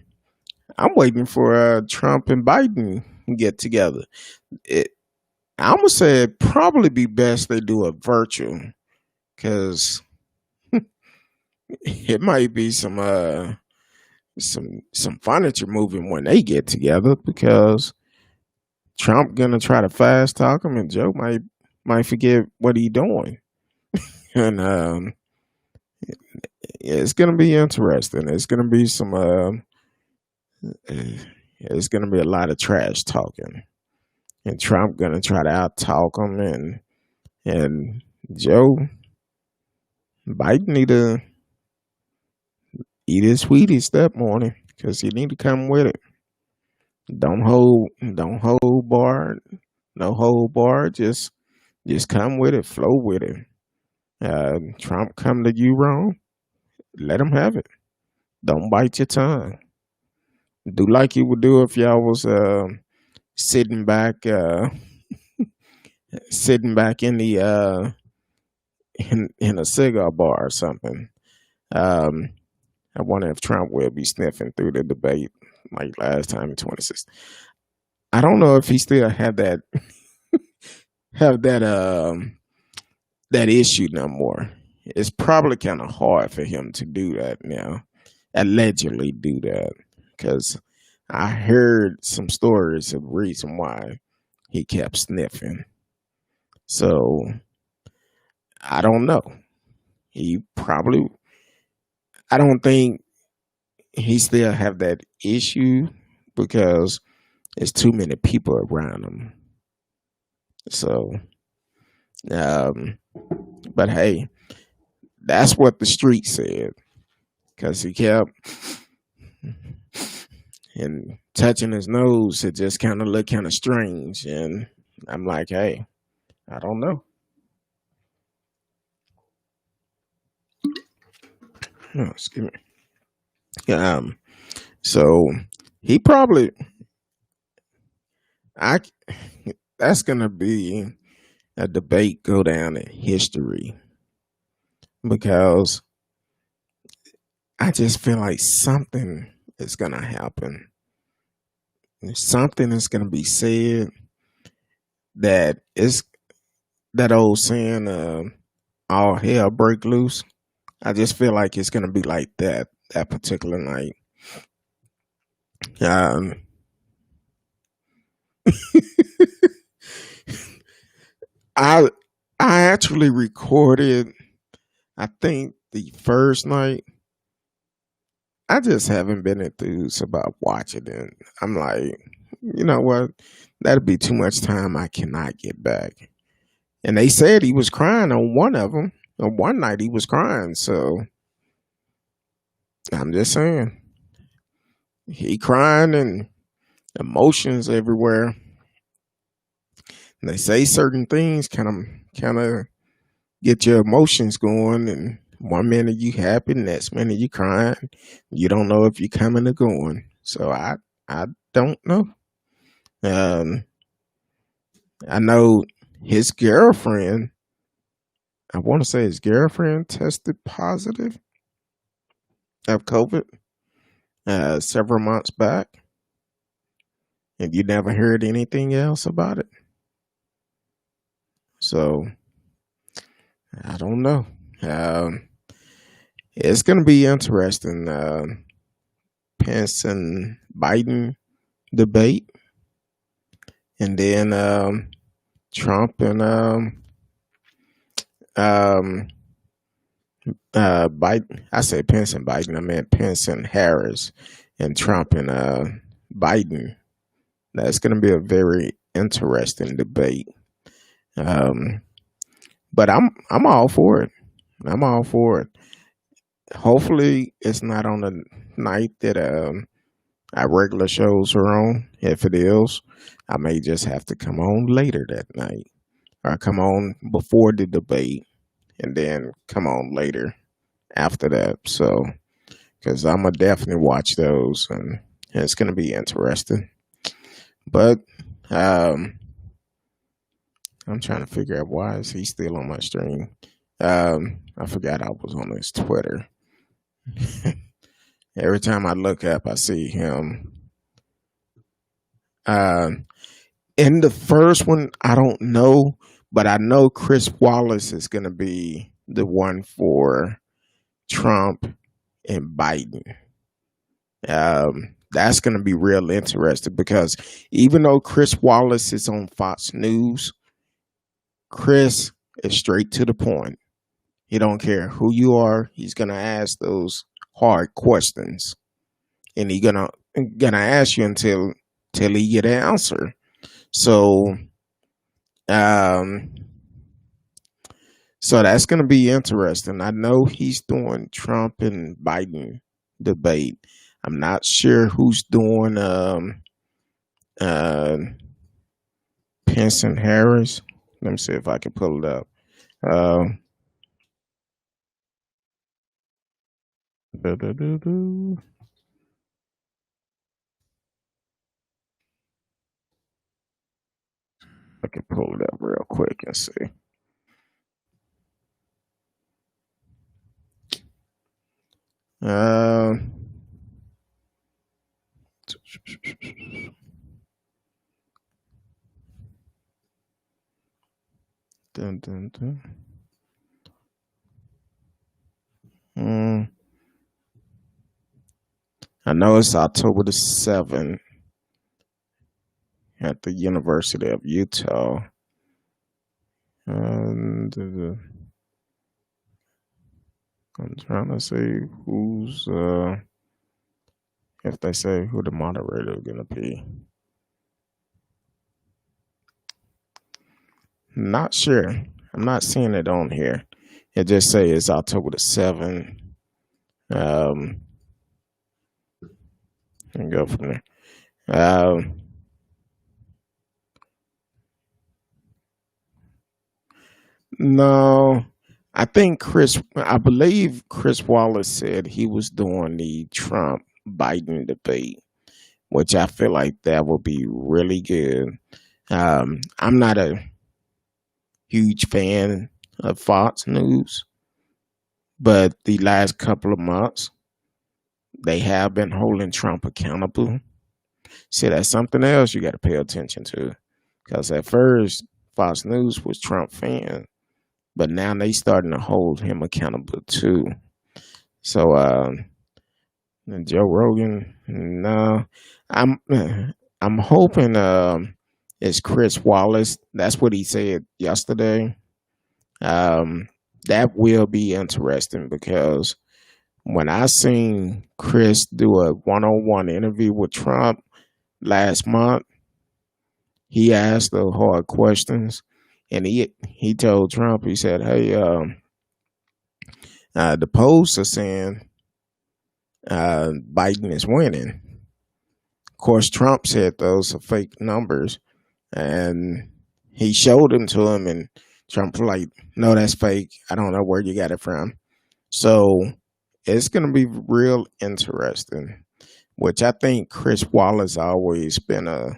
waiting for Trump and Biden get together. I'm gonna say it'd probably be best they do a virtual, because it might be some furniture moving when they get together, because Trump gonna try to fast talk him, and Joe might forget what he doing, and it's gonna be interesting. It's gonna be it's gonna be a lot of trash talking, and Trump gonna try to out talk him, and Joe Biden need to eat his Wheaties that morning, because he need to come with it. Don't hold bar, no hold bar. Just Just come with it, flow with it. Trump come to you wrong, let him have it. Don't bite your tongue. Do like you would do if y'all was sitting back, sitting back in the in a cigar bar or something. Um, I wonder if Trump will be sniffing through the debate like last time in 26. I don't know if he still have that issue no more. It's probably kind of hard for him to do that now. Allegedly do that, because I heard some stories of reason why he kept sniffing. So I don't know. He probably. I don't think he still have that issue because there's too many people around him. So, um, but hey, that's what the street said, because he kept and touching his nose. It just kind of looked kind of strange, and I'm like, hey, I don't know. Oh, excuse me. So he probably I that's gonna be a debate go down in history, because I just feel like something is gonna happen. Something is gonna be said that is that old saying, "All hell break loose." I just feel like it's gonna be like that particular night. Um, I I actually recorded. I think the first night. I just haven't been enthused about watching it. I'm like, you know what? That'd be too much time I cannot get back. And they said he was crying on one of them. On one night he was crying. So I'm just saying, he crying and emotions everywhere. And they say certain things kind of get your emotions going. And one minute you happy, next minute you crying. You don't know if you're coming or going. So I don't know. Um, I know his girlfriend, I want to say his girlfriend tested positive of COVID several months back. And you never heard anything else about it. So I don't know. Um, it's going to be interesting. Pence and Biden debate, and then Trump and um, Biden. I say Pence and Biden. I meant Pence and Harris, and Trump and Biden. That's going to be a very interesting debate. Um, but I'm all for it. I'm all for it. Hopefully, it's not on the night that our regular shows are on. If it is, I may just have to come on later that night, or come on before the debate, and then come on later after that. So, because I'm gonna definitely watch those, and it's gonna be interesting. But I'm trying to figure out why is he still on my stream. I forgot I was on his Twitter. Every time I look up, I see him. In the first one, I don't know, but I know Chris Wallace is going to be the one for Trump and Biden. That's going to be real interesting, because even though Chris Wallace is on Fox News, Chris is straight to the point. He don't care who you are. He's going to ask those hard questions, and he's gonna ask you until he get an answer. So, so that's gonna be interesting. I know he's doing Trump and Biden debate. I'm not sure who's doing uh, Pence and Harris. Let me see if I can pull it up. Uh, doo-doo-doo-doo. I can pull it up real quick and see. Uh, dun, dun, dun. Mm, I know it's October the 7th at the University of Utah. And I'm trying to see who's if they say who the moderator is gonna be. Not sure. I'm not seeing it on here. It just say it's October the 7th. Um, and go from there. Um, no, I believe Chris Wallace said he was doing the Trump Biden debate, which I feel like that would be really good. I'm not a huge fan of Fox News, but the last couple of months, they have been holding Trump accountable. See, that's something else you got to pay attention to. Because at first, Fox News was Trump fan, but now they starting to hold him accountable too. So, Joe Rogan, no, I'm I'm hoping it's Chris Wallace. That's what he said yesterday. Um, that will be interesting because when I seen Chris do a one-on-one interview with Trump last month, he asked the hard questions, and he told Trump, he said, "Hey, the polls are saying Biden is winning." Of course, Trump said those are fake numbers, and he showed them to him, and Trump was like, "No, that's fake. I don't know where you got it from." So it's going to be real interesting. Which I think Chris Wallace always been a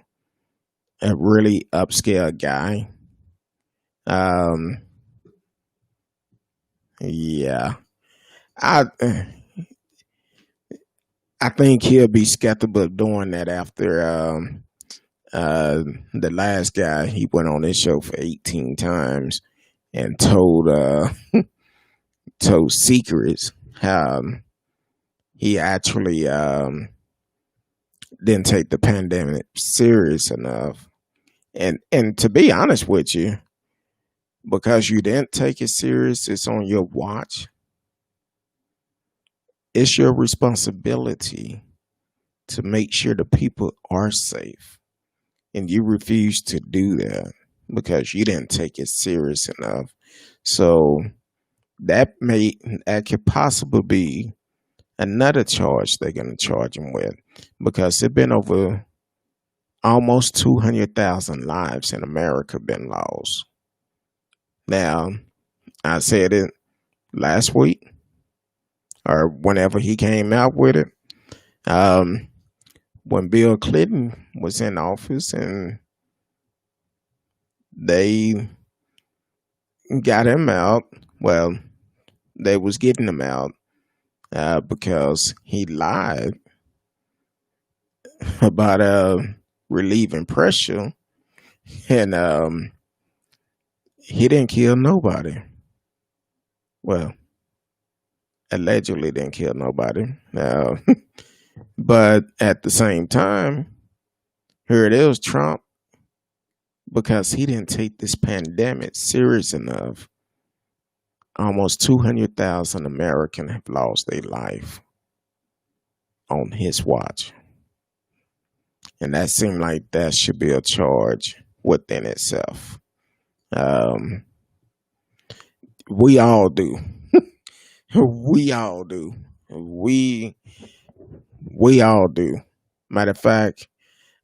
really upscale guy. Um, yeah, I I think he'll be skeptical of doing that after the last guy he went on this show for 18 times and told secrets. He actually didn't take the pandemic serious enough. And to be honest with you, because you didn't take it serious, it's on your watch. It's your responsibility to make sure the people are safe. And you refuse to do that because you didn't take it serious enough. So that could possibly be another charge they're gonna charge him with because it's been over almost 200,000 lives in America been lost. Now, I said it last week or whenever he came out with it. Um, when Bill Clinton was in office and they got him out, well, they was getting him out because he lied about relieving pressure, and he didn't kill nobody. Well, allegedly didn't kill nobody. But at the same time, here it is, Trump, because he didn't take this pandemic serious enough. Almost 200,000 Americans have lost their life on his watch. And that seemed like that should be a charge within itself. Um, we all do. We all do. We we all do. Matter of fact,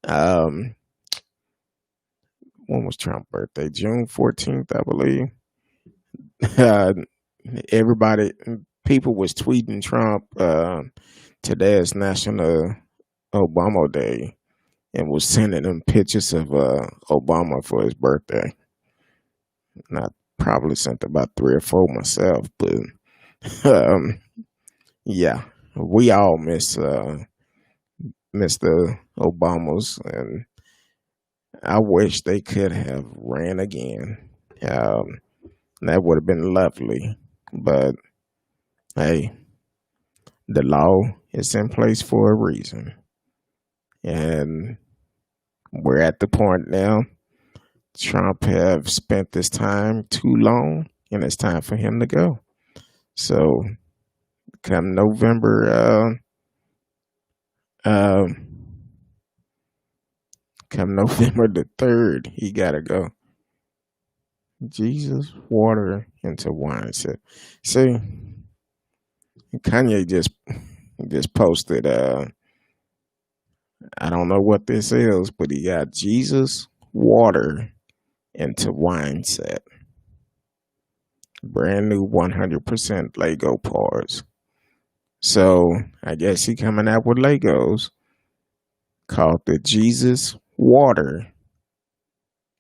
um, when was Trump's birthday? June 14th, I believe. Uh, everybody, people was tweeting Trump. Today is National Obama Day, and was sending them pictures of Obama for his birthday. And I probably sent about 3 or 4 myself, but um, yeah, we all miss the Obamas, and I wish they could have ran again. Um, that would have been lovely, but hey, the law is in place for a reason, and we're at the point now. Trump have spent this time too long, and it's time for him to go. So, come November, come November the 3rd, he gotta go. Jesus, water into wine. See, Kanye just posted. I don't know what this is, but he got Jesus, water into wine set. Brand new 100% Lego parts. So I guess he coming out with Legos called the Jesus water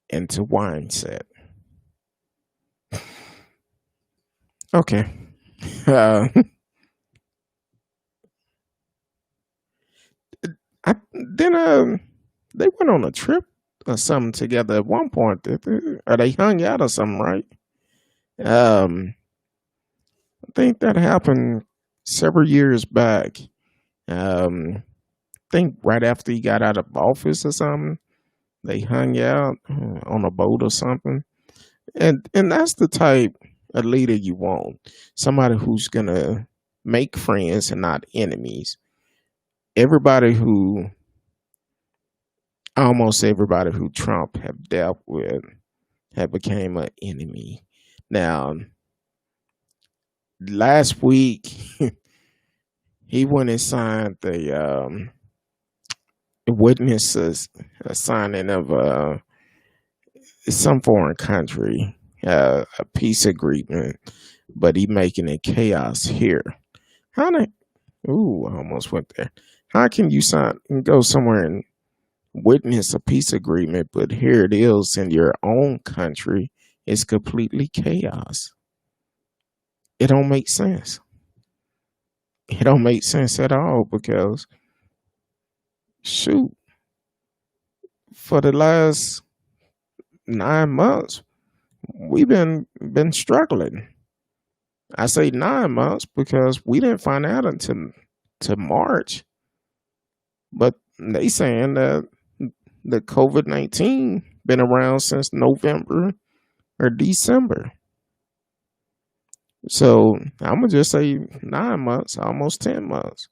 into wine set. Okay. Uh, then they went on a trip or something together at one point. Or they hung out or something, right? I think that happened several years back. I think right after he got out of office or something, they hung out on a boat or something. And that's the type of leader you want. Somebody who's gonna make friends and not enemies. Almost everybody who Trump have dealt with have became an enemy. Now, last week he went and signed the witnesses a signing of some foreign country a peace agreement, but he making it chaos here. How the I almost went there. How can you go somewhere and witness a peace agreement, but here it is in your own country? It's completely chaos. It don't make sense. It don't make sense at all because shoot, for the last 9 months, we've been struggling. I say 9 months because we didn't find out until to March. But they saying that the COVID-19 been around since November or December. So I'm gonna just say 9 months, almost 10 months.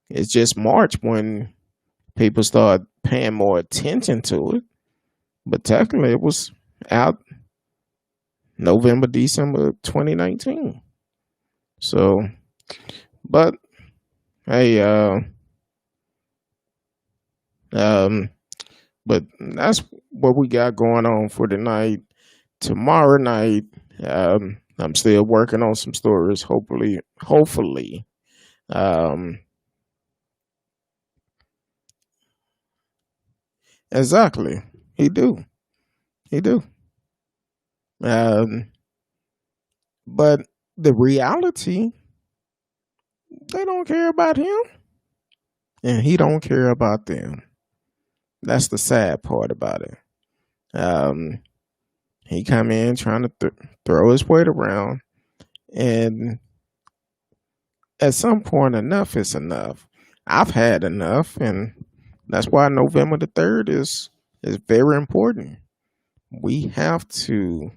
It's just March when people start paying more attention to it. But technically it was out November, December 2019. So, but hey, but that's what we got going on for tonight. Tomorrow night, I'm still working on some stories. Hopefully, exactly. He do. But the reality, they don't care about him, and he don't care about them. That's the sad part about it. He come in trying to throw his weight around, and at some point, enough is enough. I've had enough, and that's why November the 3rd is very important. We have to,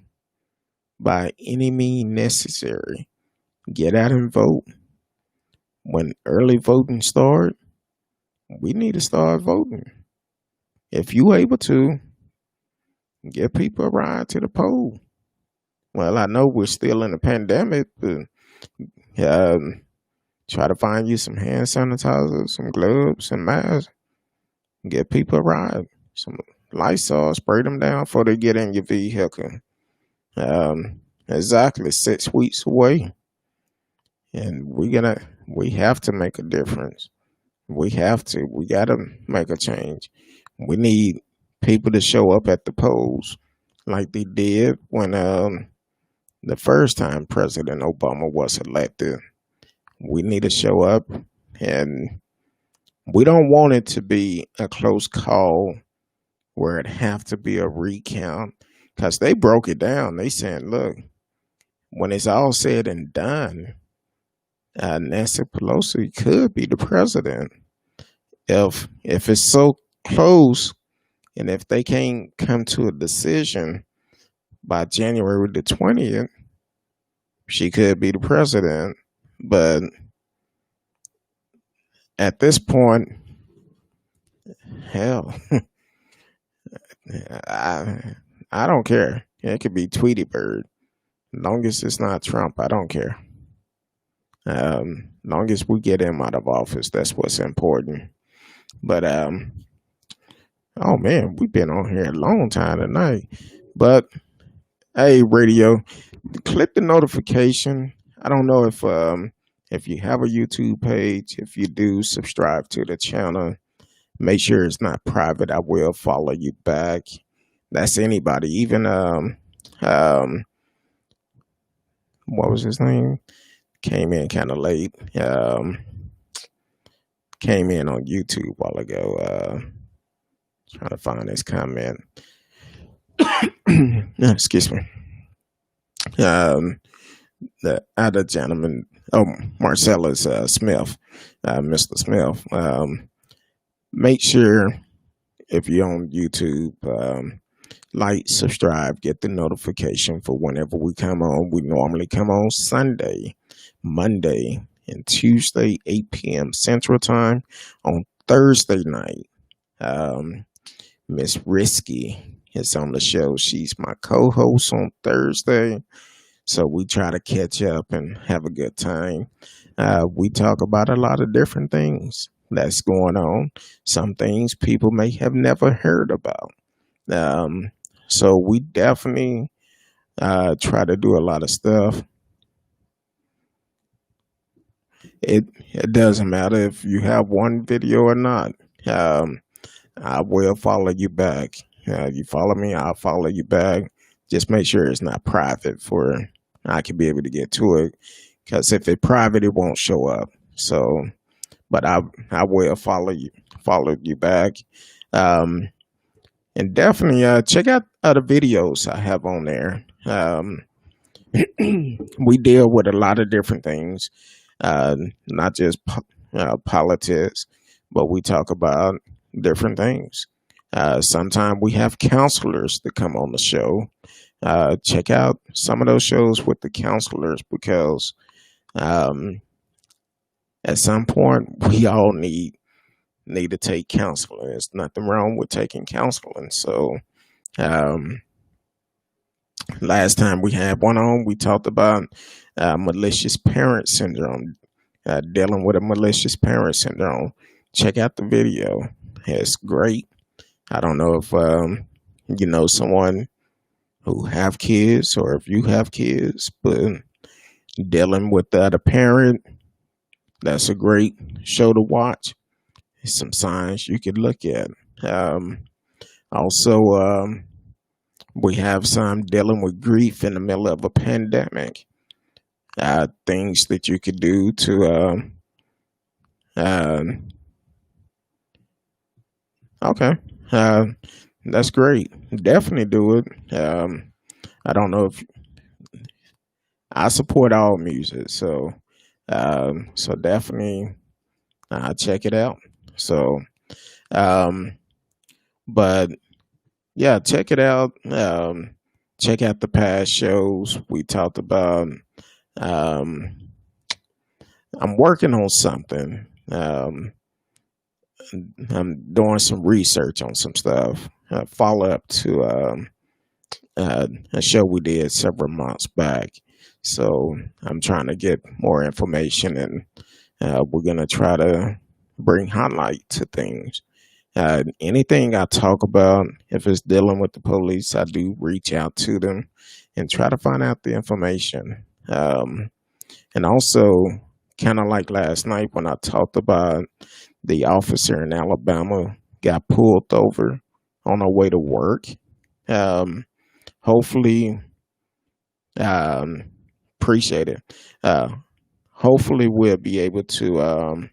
by any means necessary, get out and vote. When early voting start, we need to start voting. If you able to, get people a ride to the poll. Well, I know we're still in a pandemic, but try to find you some hand sanitizer, some gloves, and masks. Get people a ride. Lysol, spray them down before they get in your vehicle. Exactly 6 weeks away, and we have to make a difference. We have to. We got to make a change. We need people to show up at the polls like they did when the first time President Obama was elected. We need to show up, and we don't want it to be a close call where it have to be a recount, because they broke it down. They saying, look, when it's all said and done, Nancy Pelosi could be the president if it's so close, and if they can't come to a decision by January the 20th, she could be the president. But at this point, hell, I I don't care. It could be Tweety Bird. Long as it's not Trump, I don't care. Long as we get him out of office, that's what's important. But oh man, we've been on here a long time tonight. But hey, radio, click the notification. I don't know if you have a YouTube page. If you do, subscribe to the channel. Make sure it's not private. I will follow you back. That's anybody, even what was his name? Came in kind of late. Came in on YouTube a while ago. Trying to find his comment. Excuse me. The other gentleman, Marcellus Smith, Mr. Smith. Make sure if you're on YouTube, like, subscribe, get the notification for whenever we come on. We normally come on Sunday, Monday, and Tuesday, 8 p.m. Central Time. On Thursday night, Miss Ricki is on the show. She's my co-host on Thursday. So we try to catch up and have a good time. We talk about a lot of different things that's going on. Some things people may have never heard about. So we definitely try to do a lot of stuff. It doesn't matter if you have one video or not. I will follow you back. You follow me, I'll follow you back. Just make sure it's not private for I can be able to get to it. Because if it's private, it won't show up. So, but I will follow you back. And definitely check out other videos I have on there. We deal with a lot of different things, not just politics, but we talk about different things. Sometimes we have counselors that come on the show. Check out some of those shows with the counselors, because at some point we all need to take counseling. There's nothing wrong with taking counseling. So last time we had one on, we talked about malicious parent syndrome, dealing with a malicious parent syndrome. Check out the video. It's great. I don't know if you know someone who have kids, or if you have kids, but dealing with the other parent, that's a great show to watch. Some signs you could look at. Also, we have some dealing with grief in the middle of a pandemic. Things that you could do to okay. That's great. Definitely do it. I don't know if I support all music, so definitely check it out. So, but yeah, check it out. Check out the past shows we talked about. I'm working on something. I'm doing some research on some stuff. Follow up to a show we did several months back. So I'm trying to get more information, and we're gonna try to bring highlight to things. Anything I talk about, if it's dealing with the police, I do reach out to them and try to find out the information. And also, kind of like last night when I talked about the officer in Alabama got pulled over on her way to work. Um, hopefully, um, appreciate it. Uh, hopefully, we'll be able to. Um,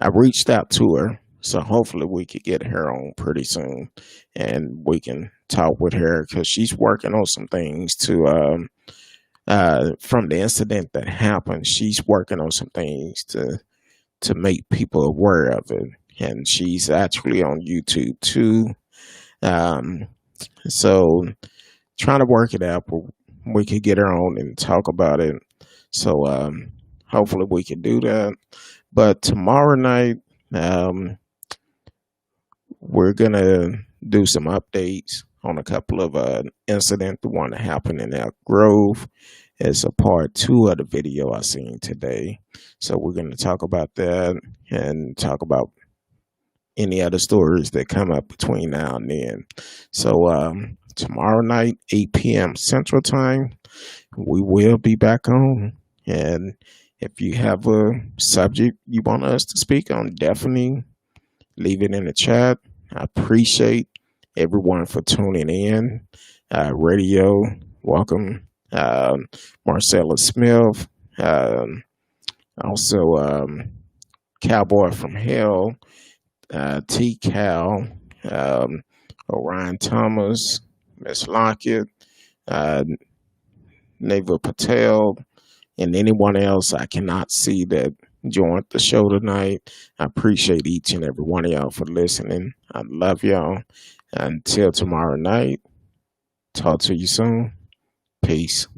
I reached out to her, so hopefully we could get her on pretty soon, and we can talk with her because she's working on some things to. From the incident that happened, she's working on some things to make people aware of it, and she's actually on YouTube too. Um, so trying to work it out, but we could get her on and talk about it. So hopefully we can do that. But tomorrow night, um, we're gonna do some updates on a couple of incidents. The one that happened in Elk Grove is a part two of the video I seen today. So we're gonna talk about that and talk about any other stories that come up between now and then. So tomorrow night, 8 p.m. Central Time, we will be back on. And if you have a subject you want us to speak on, definitely leave it in the chat. I appreciate everyone for tuning in. Radio, welcome. Marcella Smith. Also, Cowboy from Hell. T. Cal. Orion Thomas. Miss Lockett. Neva Patel. And anyone else I cannot see that joined the show tonight. I appreciate each and every one of y'all for listening. I love y'all. Until tomorrow night, talk to you soon. Peace.